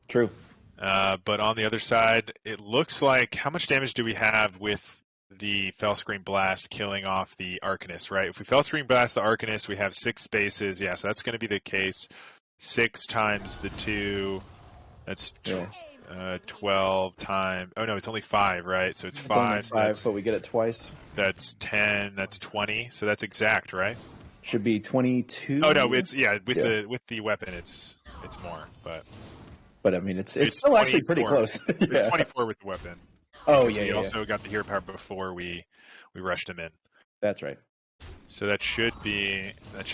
C: True.
B: But on the other side, it looks like, how much damage do we have with the Fellscream Blast killing off the Arcanist, right? If we Fellscream Blast the Arcanist, we have 6 spaces. Yeah, so that's going to be the case. 6 times the 2, that's 12 times... Oh, no, it's only 5, right? So it's 5.
C: It's only 5, but we get it twice.
B: That's 10, that's 20. So that's exact, right?
C: Should be 22.
B: Oh, no, it's, with the weapon, it's more,
C: But I mean, it's still actually pretty close.
B: It's 24 with the weapon.
C: Oh,
B: We also got the hero power before we rushed him in.
C: That's right.
B: So that should be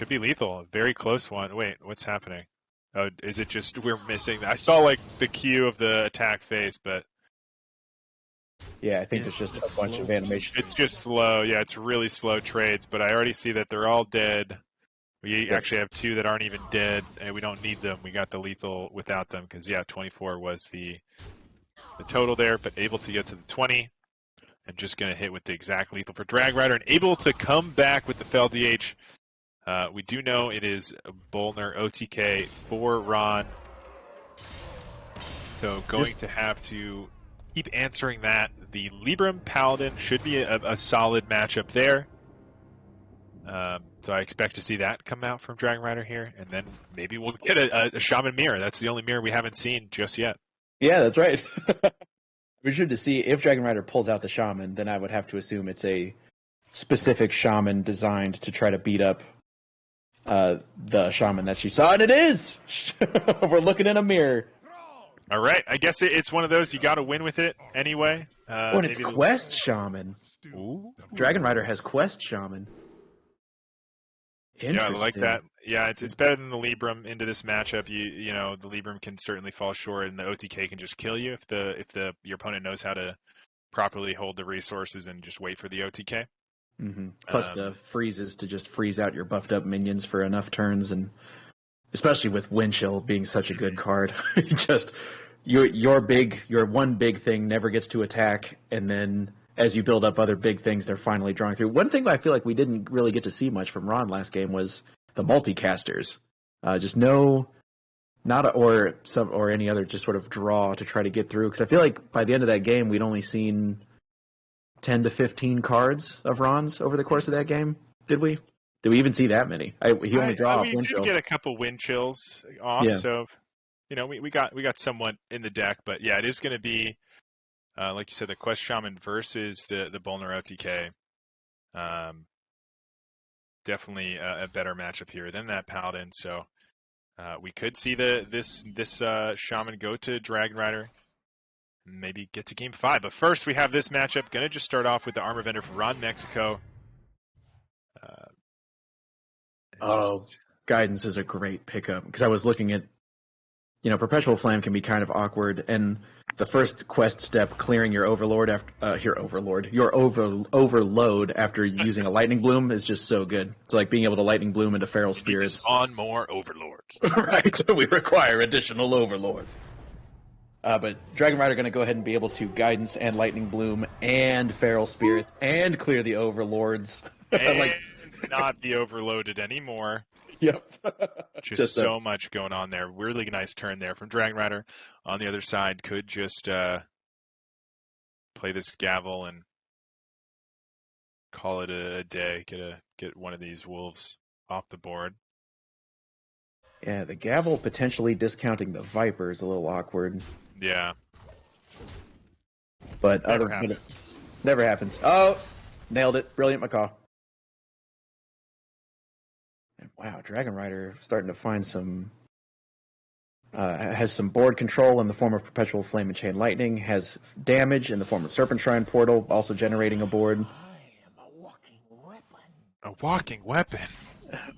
B: lethal. A very close one. Wait, what's happening? Oh, is it just we're missing? I saw like the cue of the attack phase, but
C: yeah, I think it's just a bunch of animation.
B: It's just slow. Yeah, it's really slow trades. But I already see that they're all dead. We actually have 2 that aren't even dead, and we don't need them. We got the lethal without them because 24 was the total there, but able to get to the 20, and just going to hit with the exact lethal for Drag Rider, and able to come back with the Fell DH. We do know it is Bolner OTK for Ron, so going to have to keep answering that. The Libram Paladin should be a solid matchup there. So I expect to see that come out from Dragon Rider here, and then maybe we'll get a Shaman Mirror. That's the only mirror we haven't seen just yet.
C: Yeah, that's right. We're sure to see if Dragon Rider pulls out the Shaman, then I would have to assume it's a specific Shaman designed to try to beat up the Shaman that she saw, and it is! We're looking in a mirror.
B: All right, I guess it's one of those you got to win with it anyway.
C: And it's Quest Shaman.
B: Ooh.
C: Dragon Rider has Quest Shaman.
B: Yeah, I like that. Yeah, it's better than the Libram into this matchup. You know, the Libram can certainly fall short, and the OTK can just kill you if your opponent knows how to properly hold the resources and just wait for the OTK.
C: Mm-hmm. Plus the freezes to just freeze out your buffed up minions for enough turns, and especially with Windchill being such a good card, just your one big thing never gets to attack, and then as you build up other big things, they're finally drawing through. One thing I feel like we didn't really get to see much from Ron last game was the multicasters. Or any other just sort of draw to try to get through. Because I feel like by the end of that game, we'd only seen 10 to 15 cards of Ron's over the course of that game. Did we? Did we even see that many? He only draw off
B: We did get a couple wind chills off, so we got somewhat in the deck. But yeah, it is going to be. Like you said, the Quest Shaman versus the Bolner OTK. Definitely a better matchup here than that Paladin. So we could see this Shaman go to Dragon Rider, and maybe get to Game 5. But first, we have this matchup. Going to just start off with the Armor Vendor for Ron Mexico.
C: Guidance is a great pickup because I was looking at, Perpetual Flame can be kind of awkward, and the first quest step, clearing your overload after using a lightning bloom is just so good. It's like being able to lightning bloom into feral spirits.
B: On more overlords.
C: Right, so we require additional overlords. But Dragon Rider going to go ahead and be able to guidance and lightning bloom and feral spirits and clear the overlords.
B: And not be overloaded anymore.
C: Yep.
B: just so much going on there. Really nice turn there from Dragon Rider. On the other side, could just play this Gavel and call it a day. Get one of these wolves off the board.
C: Yeah, the Gavel potentially discounting the Viper is a little awkward.
B: Yeah.
C: But never happens. Oh, nailed it. Brilliant Macaw. Wow, Dragon Rider starting to find some Has some board control in the form of Perpetual Flame and Chain Lightning. Has damage in the form of Serpentine Portal, also generating a board.
B: A walking weapon.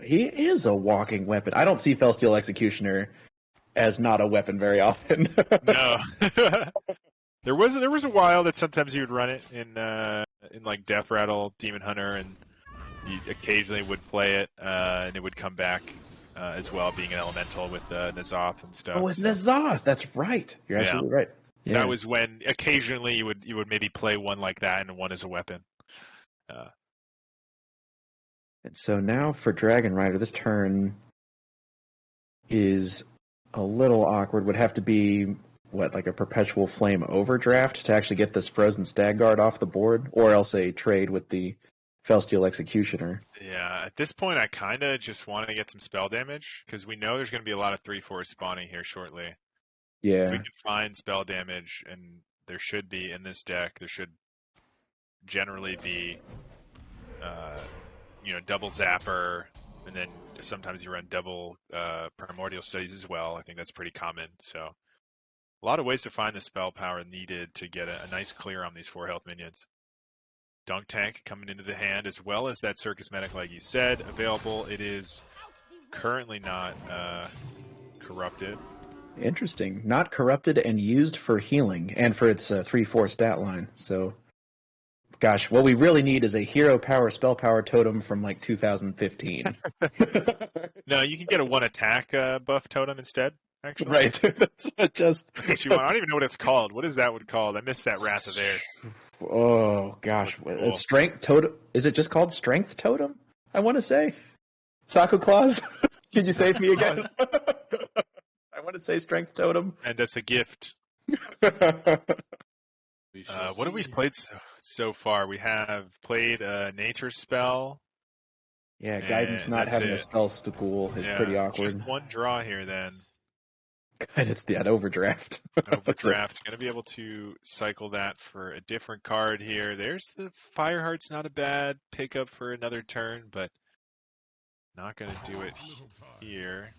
C: He is a walking weapon. I don't see Felsteel Executioner as not a weapon very often.
B: No. There was a while that sometimes you would run it in like Death Rattle, Demon Hunter, and you occasionally would play it, and it would come back as well, being an elemental with N'Zoth and stuff.
C: Oh, with N'Zoth, that's right. You're absolutely right. Yeah.
B: That was when occasionally you would maybe play one like that and one as a weapon.
C: And so now for Dragon Rider, this turn is a little awkward. Would have to be like a Perpetual Flame Overdraft to actually get this Frozen Stag Guard off the board, or else a trade with the Felsteel Executioner.
B: Yeah, at this point I kind of just want to get some spell damage, because we know there's going to be a lot of 3/4 spawning here shortly.
C: Yeah.
B: If we can find spell damage, and there should be in this deck, there should generally be, double Zapper, and then sometimes you run double Primordial Studies as well. I think that's pretty common. So a lot of ways to find the spell power needed to get a nice clear on these 4 health minions. Dunk Tank coming into the hand, as well as that Circus Medic, like you said, available. It is currently not corrupted.
C: Interesting. Not corrupted and used for healing and for its 3/4 stat line. So, gosh, what we really need is a hero power, spell power totem from like 2015.
B: No, you can get a 1 attack buff totem instead. Actually,
C: right. That's just
B: what you want. I don't even know what it's called. What is that one called? I missed that Wrath of Air.
C: Oh gosh,
B: Cool.
C: Strength Totem. Is it just called Strength Totem? I want to say. Saku Claus, can you save me again? I want to say Strength Totem.
B: And as a gift. What have we played so far? We have played Nature Spell.
C: Yeah, Guidance not having a spell school is pretty awkward.
B: Just 1 draw here then.
C: And it's that Overdraft.
B: Overdraft. Going to be able to cycle that for a different card here. There's the Fireheart's not a bad pickup for another turn, but not going to do it here.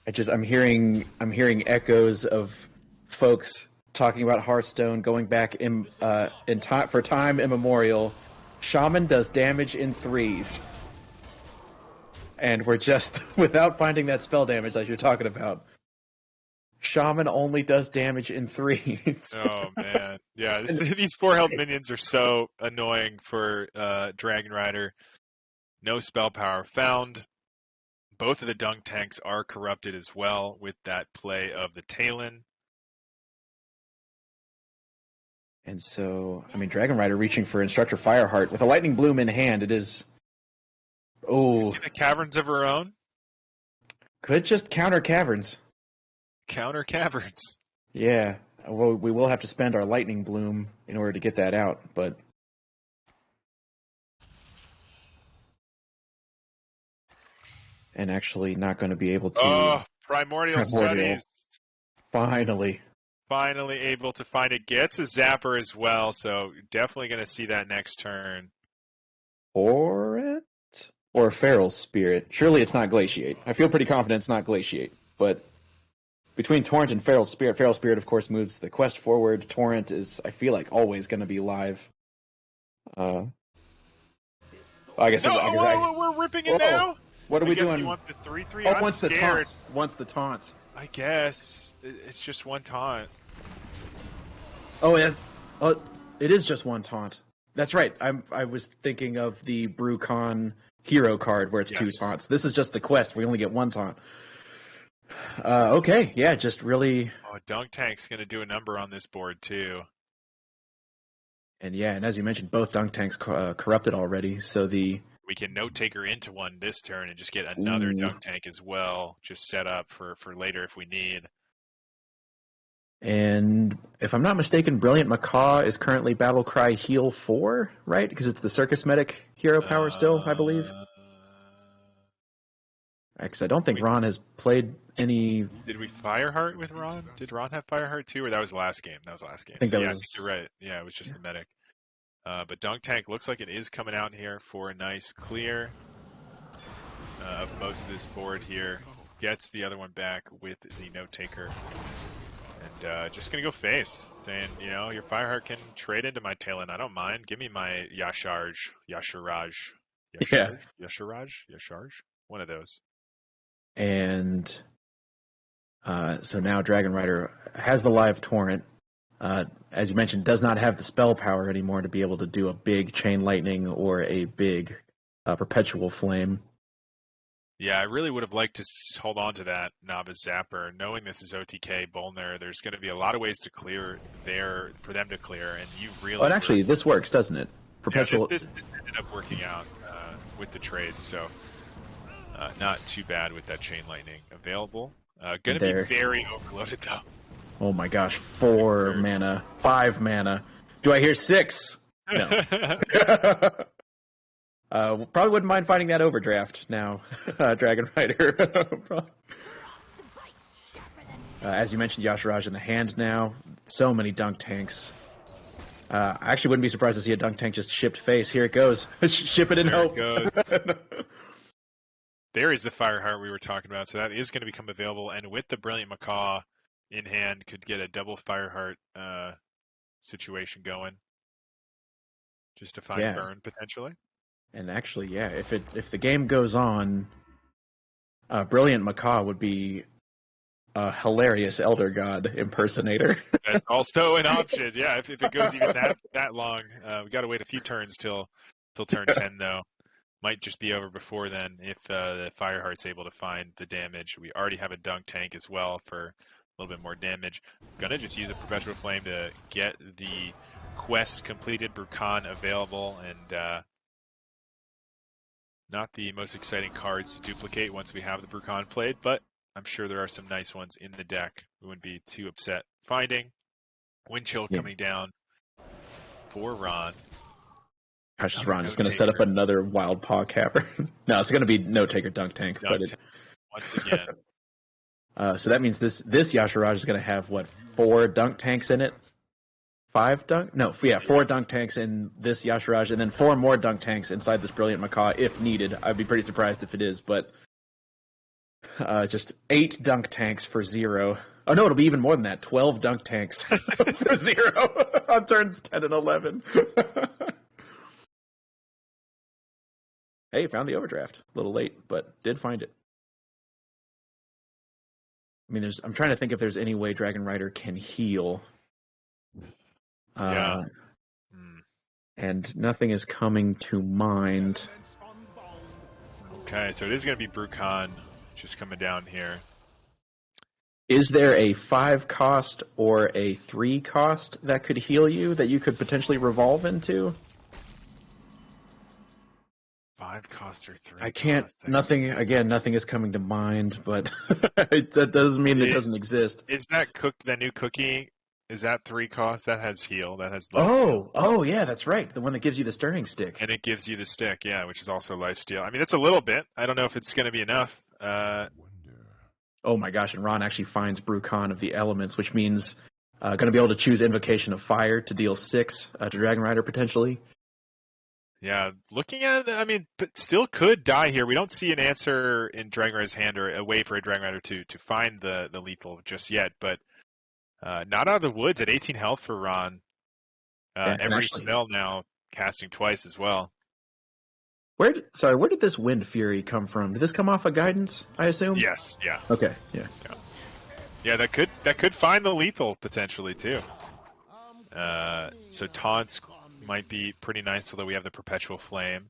C: I'm hearing echoes of folks talking about Hearthstone going back in time for time immemorial. Shaman does damage in 3s. And we're just, without finding that spell damage like you're talking about, Shaman only does damage in 3s.
B: Oh, man. Yeah, these 4 health minions are so annoying for Dragon Rider. No spell power found. Both of the Dunk Tanks are corrupted as well with that play of the Talon.
C: And so, Dragon Rider reaching for Instructor Fireheart. With a Lightning Bloom in hand, it is... Oh.
B: In the Caverns of her own?
C: Could just counter Caverns.
B: Counter Caverns.
C: Yeah. Well, we will have to spend our Lightning Bloom in order to get that out, but... And actually not going to be able to...
B: Oh, Primordial Studies.
C: Finally
B: able to find it. Gets a Zapper as well, so definitely going to see that next turn.
C: Or Feral's Spirit. Surely it's not Glaciate. I feel pretty confident it's not Glaciate, but between Torrent and Feral's Spirit, of course, moves the quest forward. Torrent is, I feel like, always going to be live.
B: We're ripping it now?
C: What are we doing?
B: You want the 3/3?
C: Oh, once the taunts.
B: I guess it's just 1 taunt.
C: Oh, yeah. It is just 1 taunt. That's right. I was thinking of the Brucon hero card where it's 2 taunts. This is just the quest. We only get 1 taunt. Okay. Yeah, just really...
B: Oh, Dunk Tank's going to do a number on this board, too.
C: And as you mentioned, both Dunk Tanks corrupted already, so
B: we can Note Taker into 1 this turn and just get another Dunk Tank as well, just set up for later if we need.
C: And if I'm not mistaken, Brilliant Macaw is currently Battle Cry Heal 4, right? Because it's the Circus Medic hero power still, I believe. Because I don't think Ron has played any...
B: Did we Fireheart with Ron? Did Ron have Fireheart too, or that was last game? That was last game.
C: I think
B: I think you're right. Yeah, it was just the Medic. But Dunk Tank looks like it is coming out here for a nice clear of most of this board here. gets the other one back with the note taker. And just going to go face, saying, your Fireheart can trade into my Talon. I don't mind. Give me my Yasharaj.
C: Yeah.
B: Yasharaj? One of those.
C: And so now Dragon Rider has the live torrent. As you mentioned, does not have the spell power anymore to be able to do a big Chain Lightning or a big Perpetual Flame.
B: Yeah, I really would have liked to hold on to that Novice Zapper. Knowing this is OTK Bolner, there's going to be a lot of ways to clear there for them to clear, and you really...
C: Oh, and actually, this works, doesn't it? Perpetual...
B: Yeah, this ended up working out with the trade, so not too bad with that Chain Lightning available. Going to be very overloaded, though.
C: Oh my gosh, 4 mana, 5 mana. Do I hear 6? No. Probably wouldn't mind finding that overdraft now, Dragon Rider. As you mentioned, Yasharaj in the hand now. So many dunk tanks. I actually wouldn't be surprised to see a dunk tank just shipped face. Here it goes. Ship it in hope.
B: There is the Fireheart we were talking about. So that is going to become available. And with the Brilliant Macaw in hand, could get a double Fireheart situation going. Just to find burn, potentially.
C: And actually, yeah, if the game goes on, Brilliant Macaw would be a hilarious Elder God impersonator.
B: That's also an option, yeah. If it goes even that long, we got to wait a few turns till turn 10 though. Might just be over before then if the Fireheart's able to find the damage. We already have a dunk tank as well for a little bit more damage. Gonna just use a Perpetual Flame to get the quest completed. Brukan available, and not the most exciting cards to duplicate once we have the Brukan played, but I'm sure there are some nice ones in the deck. We wouldn't be too upset finding. Wind Chill coming down for Ron.
C: Gosh, is Ron just going to set up another Wild Paw Capper? No, it's going to be No Taker Dunk Tank.
B: Once again.
C: So that means this Yasharaj is going to have, 4 Dunk Tanks in it? 5 dunk? No, yeah, 4 dunk tanks in this Yasharaj, and then 4 more dunk tanks inside this Brilliant Macaw if needed. I'd be pretty surprised if it is, but just 8 dunk tanks for 0. Oh no, it'll be even more than that. 12 dunk tanks for 0 on turns 10 and 11. Hey, found the overdraft. A little late, but did find it. I mean, I'm trying to think if there's any way Dragon Rider can heal. And nothing is coming to mind.
B: Okay, so it is going to be Brukan just coming down here.
C: Is there a 5 cost or a 3 cost that could heal you that you could potentially revolve into?
B: 5 cost or 3?
C: I can't. Nothing is coming to mind, but that doesn't mean it doesn't exist.
B: Is that the new cookie? Is that 3 cost? That has heal. That has
C: Oh, yeah, that's right. The one that gives you the stirring stick.
B: And it gives you the stick, yeah, which is also lifesteal. I mean, it's a little bit. I don't know if it's going to be enough.
C: Oh my gosh, and Ron actually finds Brukan of the Elements, which means going to be able to choose Invocation of Fire to deal 6 to Dragon Rider potentially.
B: Yeah, looking at it, I mean, but still could die here. We don't see an answer in Dragon Rider's hand or a way for a Dragon Rider to find the lethal just yet, but not out of the woods at 18 health for Ron. Every spell now casting twice as well.
C: Where did this Wind Fury come from? Did this come off of Guidance, I assume?
B: Yes, yeah.
C: Okay, yeah.
B: Yeah, that could find the lethal potentially too. So taunts might be pretty nice, although we have the Perpetual Flame.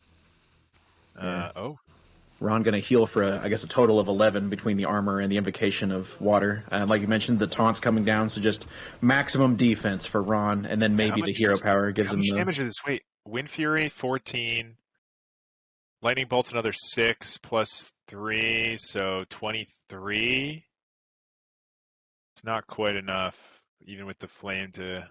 C: Ron going to heal for, a total of 11 between the armor and the Invocation of Water. Like you mentioned, the taunts coming down, so just maximum defense for Ron, and then maybe the hero power gives him...
B: How much damage is this? Wait, Wind Fury, 14. Lightning Bolt's another 6 plus 3, so 23. It's not quite enough, even with the flame to...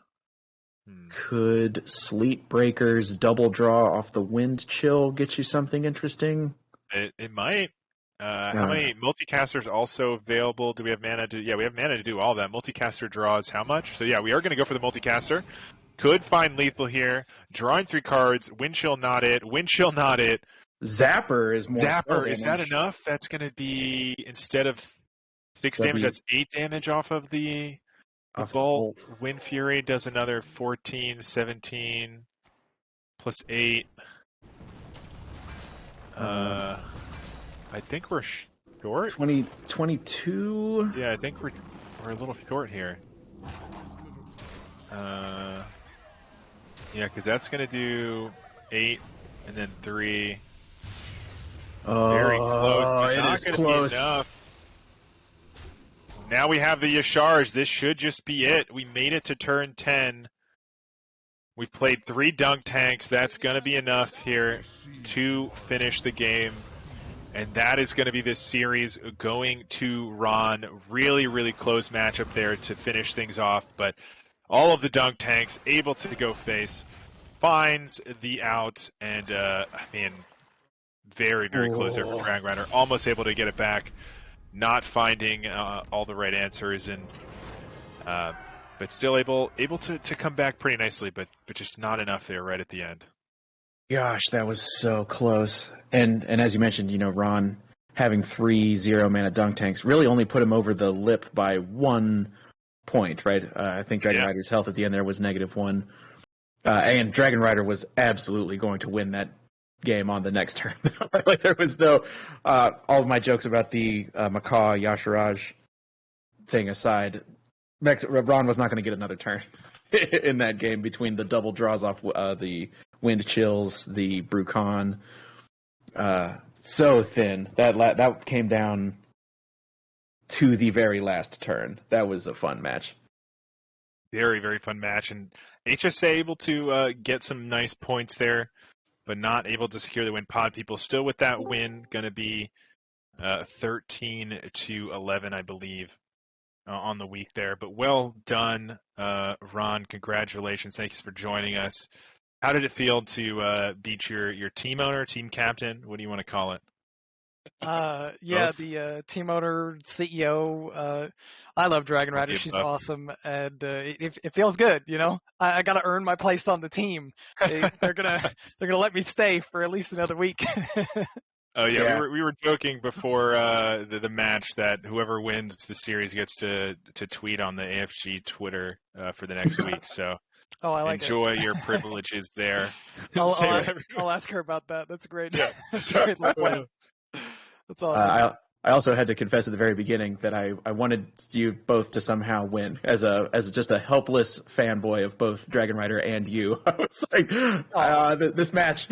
C: Could Sleep Breaker's double draw off the Wind Chill get you something interesting?
B: It might. How many multicasters also available? Do we have mana to... Yeah, we have mana to do all that. Multicaster draws how much? So yeah, we are going to go for the multicaster. Could find lethal here. Drawing 3 cards. Wind Chill, not it. Wind Chill, not it.
C: Zapper is more spell
B: Zapper, is that
C: damage.
B: enough? That's going to be, instead of 6
C: That'd
B: damage,
C: be
B: that's 8 damage off of the
C: off
B: bolt.
C: bolt.
B: Wind Fury does another 14, 17, plus 8. I think we're short.
C: 20, 22.
B: Yeah, I think we're a little short here. Yeah, because that's going to do 8 and then 3. Very close,
C: Oh,
B: but
C: it
B: not
C: is
B: going to be
C: close.
B: enough. Now we have the Yashars. This should just be it. We made it to turn 10. We've played 3 dunk tanks. That's going to be enough here to finish the game. And that is going to be this series going to Ron. Really, really close matchup there to finish things off. But all of the dunk tanks able to go face. Finds the out. And, very, very close there for Dragon Rider. Almost able to get it back. Not finding all the right answers. And but still able to come back pretty nicely. But just not enough there right at the end.
C: Gosh, that was so close. And as you mentioned, Ron having 3 0-mana dunk tanks really only put him over the lip by 1 point, right? I think Dragon Rider's health at the end there was -1. And Dragon Rider was absolutely going to win that game on the next turn. Like there was no all of my jokes about the Macaw Yasharaj thing aside, Ron was not going to get another turn in that game between the double draws off the Wind Chills, the Brucon. So thin. That came down to the very last turn. That was a fun match.
B: Very, very fun match. And HSA able to get some nice points there, but not able to secure the win. Pod people still with that win, going to be 13-11, I believe, on the week there. But well done, Ron. Congratulations. Thanks for joining us. How did it feel to beat your team owner, team captain? What do you want to call it?
F: The team owner, CEO. I love Dragon Rider. She's awesome, and it feels good. I got to earn my place on the team. They're gonna let me stay for at least another week.
B: Oh yeah, we were joking before the match that whoever wins the series gets to tweet on the AFG Twitter for the next week. So.
F: Oh, I like
B: Enjoy your privileges there.
F: I'll ask her about that. That's great. Yeah. That's a great little plan. That's awesome.
C: I also had to confess at the very beginning that I wanted you both to somehow win as just a helpless fanboy of both Dragon Rider and you. I was like, this match.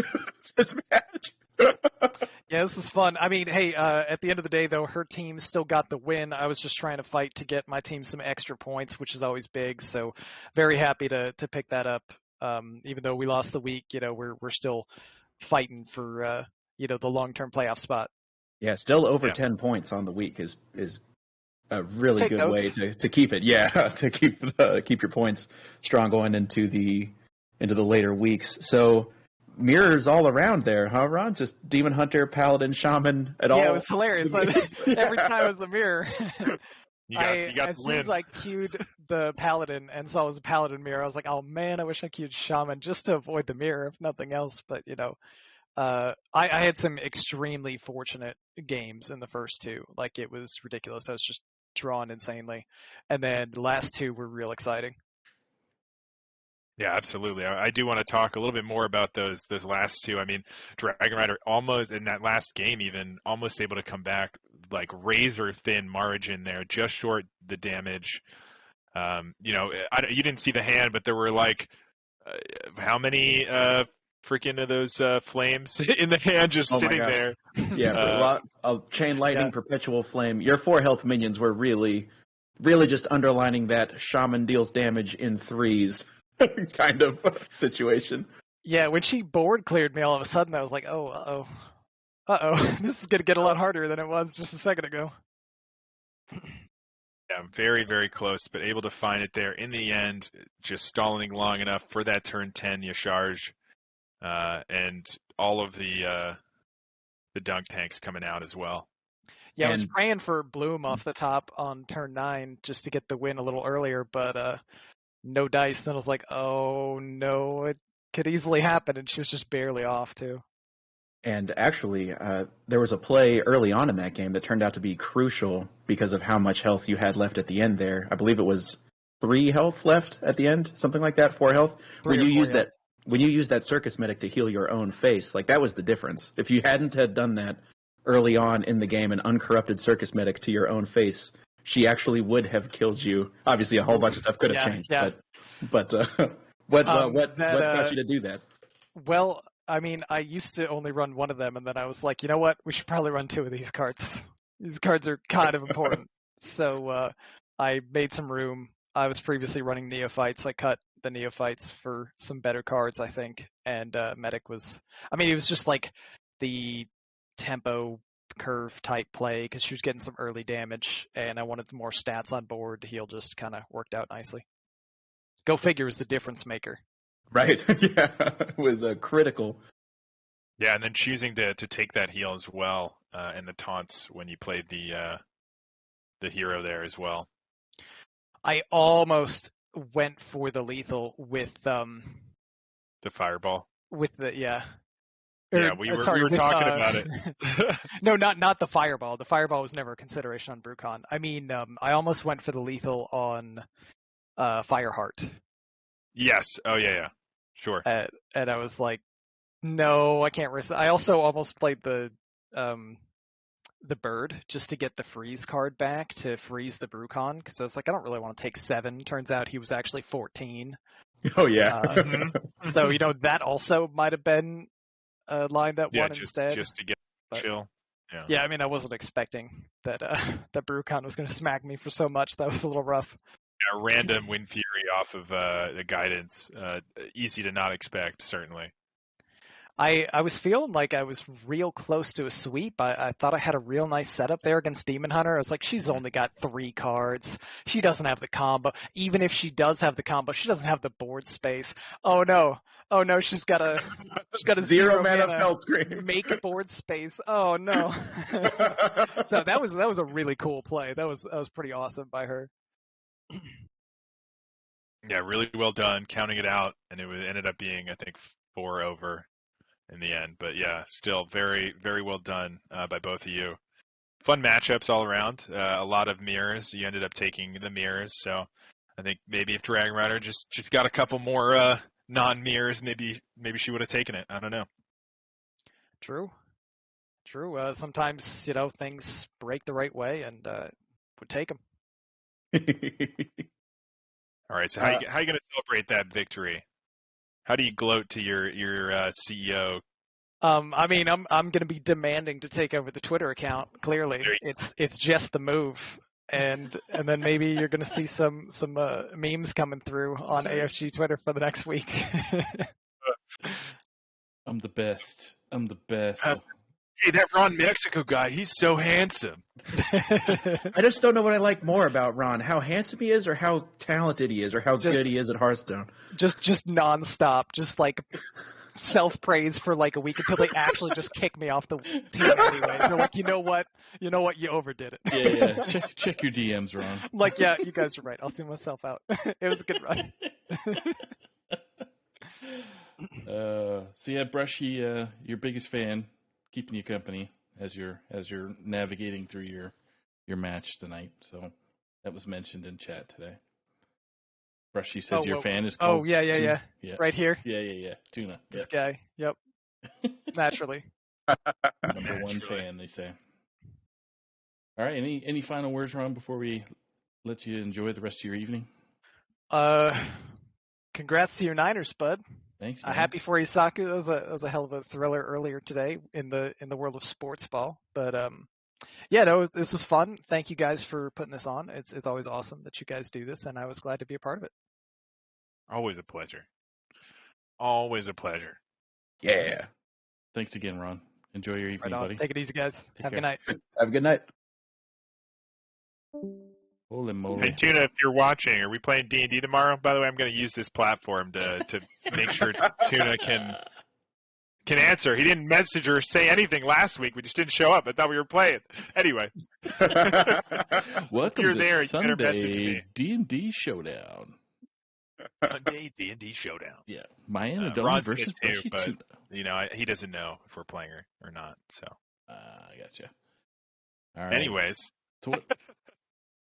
F: Yeah, this was fun. I mean, hey, at the end of the day, though, her team still got the win. I was just trying to fight to get my team some extra points, which is always big. So very happy to pick that up. Even though we lost the week, we're still fighting for the long-term playoff spot.
C: Yeah, still over 10 points on the week is a really good way to keep it. Yeah, to keep your points strong going into the later weeks. So mirrors all around there, huh, Ron? Just Demon Hunter, Paladin, Shaman at all.
F: Yeah, it was hilarious. Every time it was a mirror.
B: As
F: soon as I queued the Paladin and saw it was a Paladin mirror, I was like, oh man, I wish I queued Shaman just to avoid the mirror, if nothing else. But I had some extremely fortunate games in the first 2. Like it was ridiculous. I was just drawn insanely, and then the last 2 were real exciting.
B: Yeah, absolutely. I do want to talk a little bit more about those last 2. I mean, Dragon Rider almost in that last game even almost able to come back like razor thin margin there, just short the damage. You didn't see the hand, but there were like how many freaking of those flames in the hand just sitting there.
C: Yeah, chain lightning, perpetual flame. Your 4 health minions were really, really just underlining that Shaman deals damage in 3s kind of situation.
F: Yeah, when she board cleared me all of a sudden, I was like, oh, this is going to get a lot harder than it was just a second ago.
B: Yeah, very, very close, but able to find it there in the end, just stalling long enough for that turn 10 Yasharj. And all of the dunk tanks coming out as well.
F: Yeah, I was praying for Bloom off the top on turn 9 just to get the win a little earlier, but no dice. Then I was like, oh no, it could easily happen, and she was just barely off too.
C: And actually, there was a play early on in that game that turned out to be crucial because of how much health you had left at the end there. I believe it was 3 health left at the end, something like that, 4 health. When you used that circus medic to heal your own face, like that was the difference. If you hadn't had done that early on in the game, an uncorrupted circus medic to your own face, she actually would have killed you. Obviously, a whole bunch of stuff could have changed, but what got you to do that?
F: Well, I mean, I used to only run one of them, and then I was like, you know what? We should probably run 2 of these cards. These cards are kind of important. So I made some room. I was previously running Neophytes. I cut the Neophytes for some better cards, I think. And Medic was, I mean, it was just like the tempo curve type play because she was getting some early damage, and I wanted more stats on board. The heal just kind of worked out nicely. Go figure is the difference maker.
C: Right. Yeah, it was critical.
B: Yeah, and then choosing to take that heal as well, and the taunts when you played the hero there as well.
F: I almost went for the lethal with
B: the fireball.
F: With the
B: Yeah, we were talking about it.
F: No, not the fireball. The fireball was never a consideration on Brucon. I mean, I almost went for the lethal on Fireheart.
B: Yes. Oh yeah. Sure.
F: And I was like, no, I can't risk it. I also almost played the bird just to get the freeze card back to freeze the Brucon because I was like, I don't really want to take 7. Turns out he was actually 14.
C: Oh yeah.
F: So that also might have been a line that won instead.
B: Just to get chill.
F: Yeah, I mean, I wasn't expecting that that Brucon was going to smack me for so much. That was a little rough.
B: Yeah, random Wind Fury off of the guidance. Easy to not expect, certainly.
F: I was feeling like I was real close to a sweep. I thought I had a real nice setup there against Demon Hunter. I was like, she's only got 3 cards. She doesn't have the combo. Even if she does have the combo, she doesn't have the board space. Oh no, she's got a 0 mana
C: Feldscream.
F: Make board space. Oh no. So that was a really cool play. That was pretty awesome by her.
B: Yeah, really well done, counting it out, and it ended up being, I think, 4 over in the end. But yeah, still very, very well done by both of you. Fun matchups all around. A lot of mirrors. You ended up taking the mirrors, so I think maybe if Dragon Rider just got a couple more non-mirrors, maybe she would have taken it. I don't know.
F: True. Sometimes things break the right way, and would take them.
B: All right. So how you going to celebrate that victory? How do you gloat to your CEO?
F: I mean, I'm going to be demanding to take over the Twitter account. Clearly, it's just the move, and then maybe you're going to see some memes coming through on AFG Twitter for the next week.
A: I'm the best.
B: Hey, that Ron Mexico guy, he's so handsome.
C: I just don't know what I like more about Ron, how handsome he is or how talented he is or how good he is at Hearthstone.
F: Just nonstop, just like self-praise for like a week until they actually just kick me off the team anyway. They're like, you know what, you overdid
A: Yeah.
F: it.
A: Check your DMs, Ron.
F: I'm like, yeah, you guys are right. I'll see myself out. It was a good run.
A: So yeah, Brushy, your biggest fan, keeping you company as you're navigating through your match tonight. So that was mentioned in chat today. Brushy said your fan is called.
F: Oh yeah. Right here.
A: Yeah. Tuna.
F: This guy. Yep. Naturally.
A: Number 1 fan, they say. All right. Any final words, Ron, before we let you enjoy the rest of your evening?
F: Congrats to your Niners, bud.
A: Thanks, man.
F: Happy for you, Saku. That was a hell of a thriller earlier today in the world of sports ball. But this was fun. Thank you guys for putting this on. It's always awesome that you guys do this, and I was glad to be a part of it.
B: Always a pleasure. Always a pleasure.
C: Yeah.
A: Thanks again, Ron. Enjoy your evening, buddy.
F: Take it easy, guys. Have a good night.
C: Have a good night.
A: Holy moly.
B: Hey, Tuna, if you're watching, are we playing D&D tomorrow? By the way, I'm going to use this platform to make sure Tuna can answer. He didn't message or say anything last week. We just didn't show up. I thought we were playing. Anyway.
A: Welcome
B: you're
A: to
B: there,
A: Sunday D&D Showdown.
B: Sunday D&D Showdown.
A: Yeah. Miami Dome
B: Ron's
A: versus
B: too,
A: Brushy
B: but
A: Tuna.
B: he doesn't know if we're playing or not. So.
A: I gotcha. All right.
B: Anyways,
A: so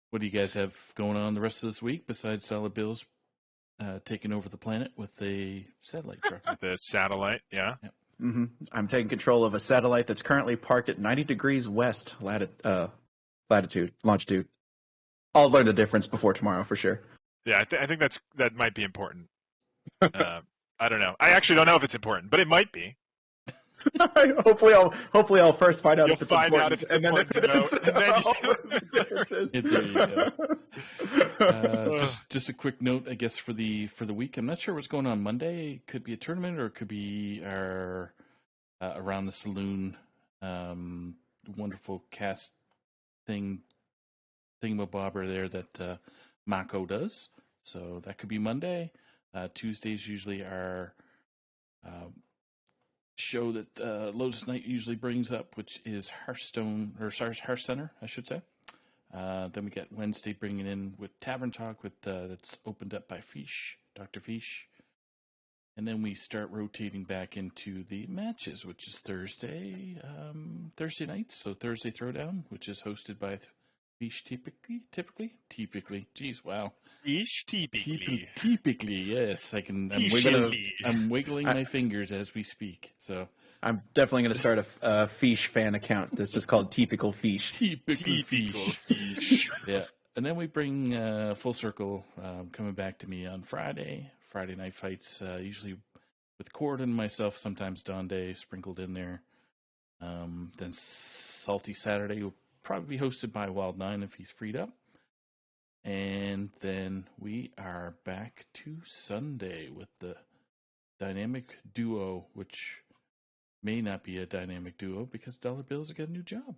A: what do you guys have going on the rest of this week besides Solid Bills taking over the planet with a satellite truck?
B: The satellite, yeah.
A: Yep.
C: Mm-hmm. I'm taking control of a satellite that's currently parked at 90 degrees west latitude, longitude. I'll learn the difference before tomorrow for sure.
B: Yeah, I think that might be important. I don't know. I actually don't know if it's important, but it might be.
C: hopefully I'll first find out
B: You'll
C: if it's
B: find
C: important.
B: out if it's important to know, and then
C: I'll learn the differences.
A: There you go. Just a quick note, I guess, for the week. I'm not sure what's going on Monday. It could be a tournament, or it could be our around the saloon wonderful cast thingamabobber there that Mako does. So that could be Monday. Tuesdays usually our show that Lotus Knight usually brings up, which is Hearth Center, I should say. Then we get Wednesday bringing in with Tavern Talk that's opened up by Fish, Dr. Fish. And then we start rotating back into the matches, which is Thursday nights. So Thursday Throwdown, which is hosted by Fish typically. Jeez, wow.
B: Fish
A: Typically, yes. I'm wiggling my fingers as we speak. So
C: I'm definitely going to start a Fish fan account that's just called Typical Fish.
A: Typical Fish. Yeah. And then we bring Full Circle coming back to me on Friday night fights, usually with Cord and myself, sometimes Don Day sprinkled in there. Then Salty Saturday will probably be hosted by Wild9 if he's freed up. And then we are back to Sunday with the dynamic duo, which may not be a dynamic duo because Dollar Bills got a new job.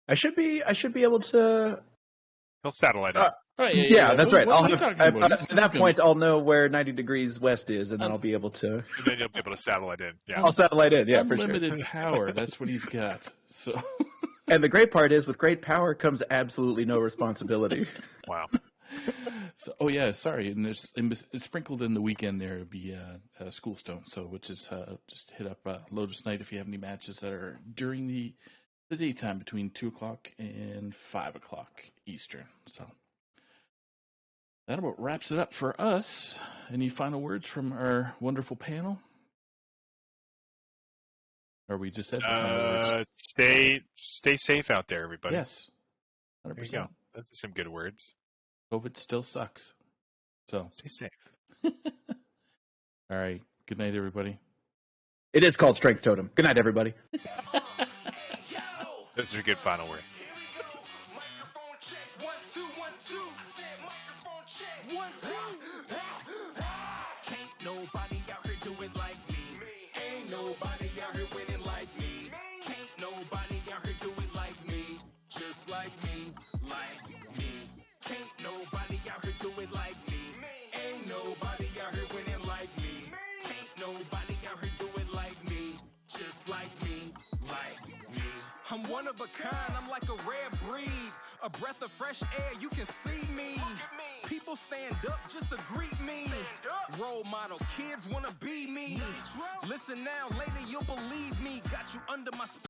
C: I should be able to.
B: He'll satellite it.
C: Yeah, that's right. At that point,
A: I'll
C: I'll know where 90 degrees west is, and then I'll be able to.
B: And then you'll be able to satellite in. Yeah.
C: I'll satellite in. Yeah, for sure.
A: Unlimited power. That's what he's got. So.
C: And the great part is, with great power comes absolutely no responsibility.
B: Wow.
A: So, sorry. And it's sprinkled in the weekend there would be Schoolstone. So, which is just hit up Lotus Knight if you have any matches that are during the daytime between 2:00 and 5:00 Eastern. So that about wraps it up for us. Any final words from our wonderful panel? Or we just said the final words?
B: Stay safe out there, everybody.
A: Yes. 100%.
B: There you go. Those are some good words.
A: COVID still sucks. So
B: stay safe.
A: All right. Good night, everybody.
C: It is called Strength Totem. Good night, everybody.
B: Those are good final words.
G: Can't nobody out here do it like me. Ain't nobody out here winning like me. Can't nobody out here do it like me. Just like me, like me. Can't nobody out here do it like me. Ain't nobody out here winning like me. Can't nobody out here do it like me. Just like me, like me. I'm one of a kind, I'm like a rare breed. A breath of fresh air, you can see me. People stand up just to greet me. Role model, kids wanna be me. Listen now, later you'll believe me. Got you under my spell.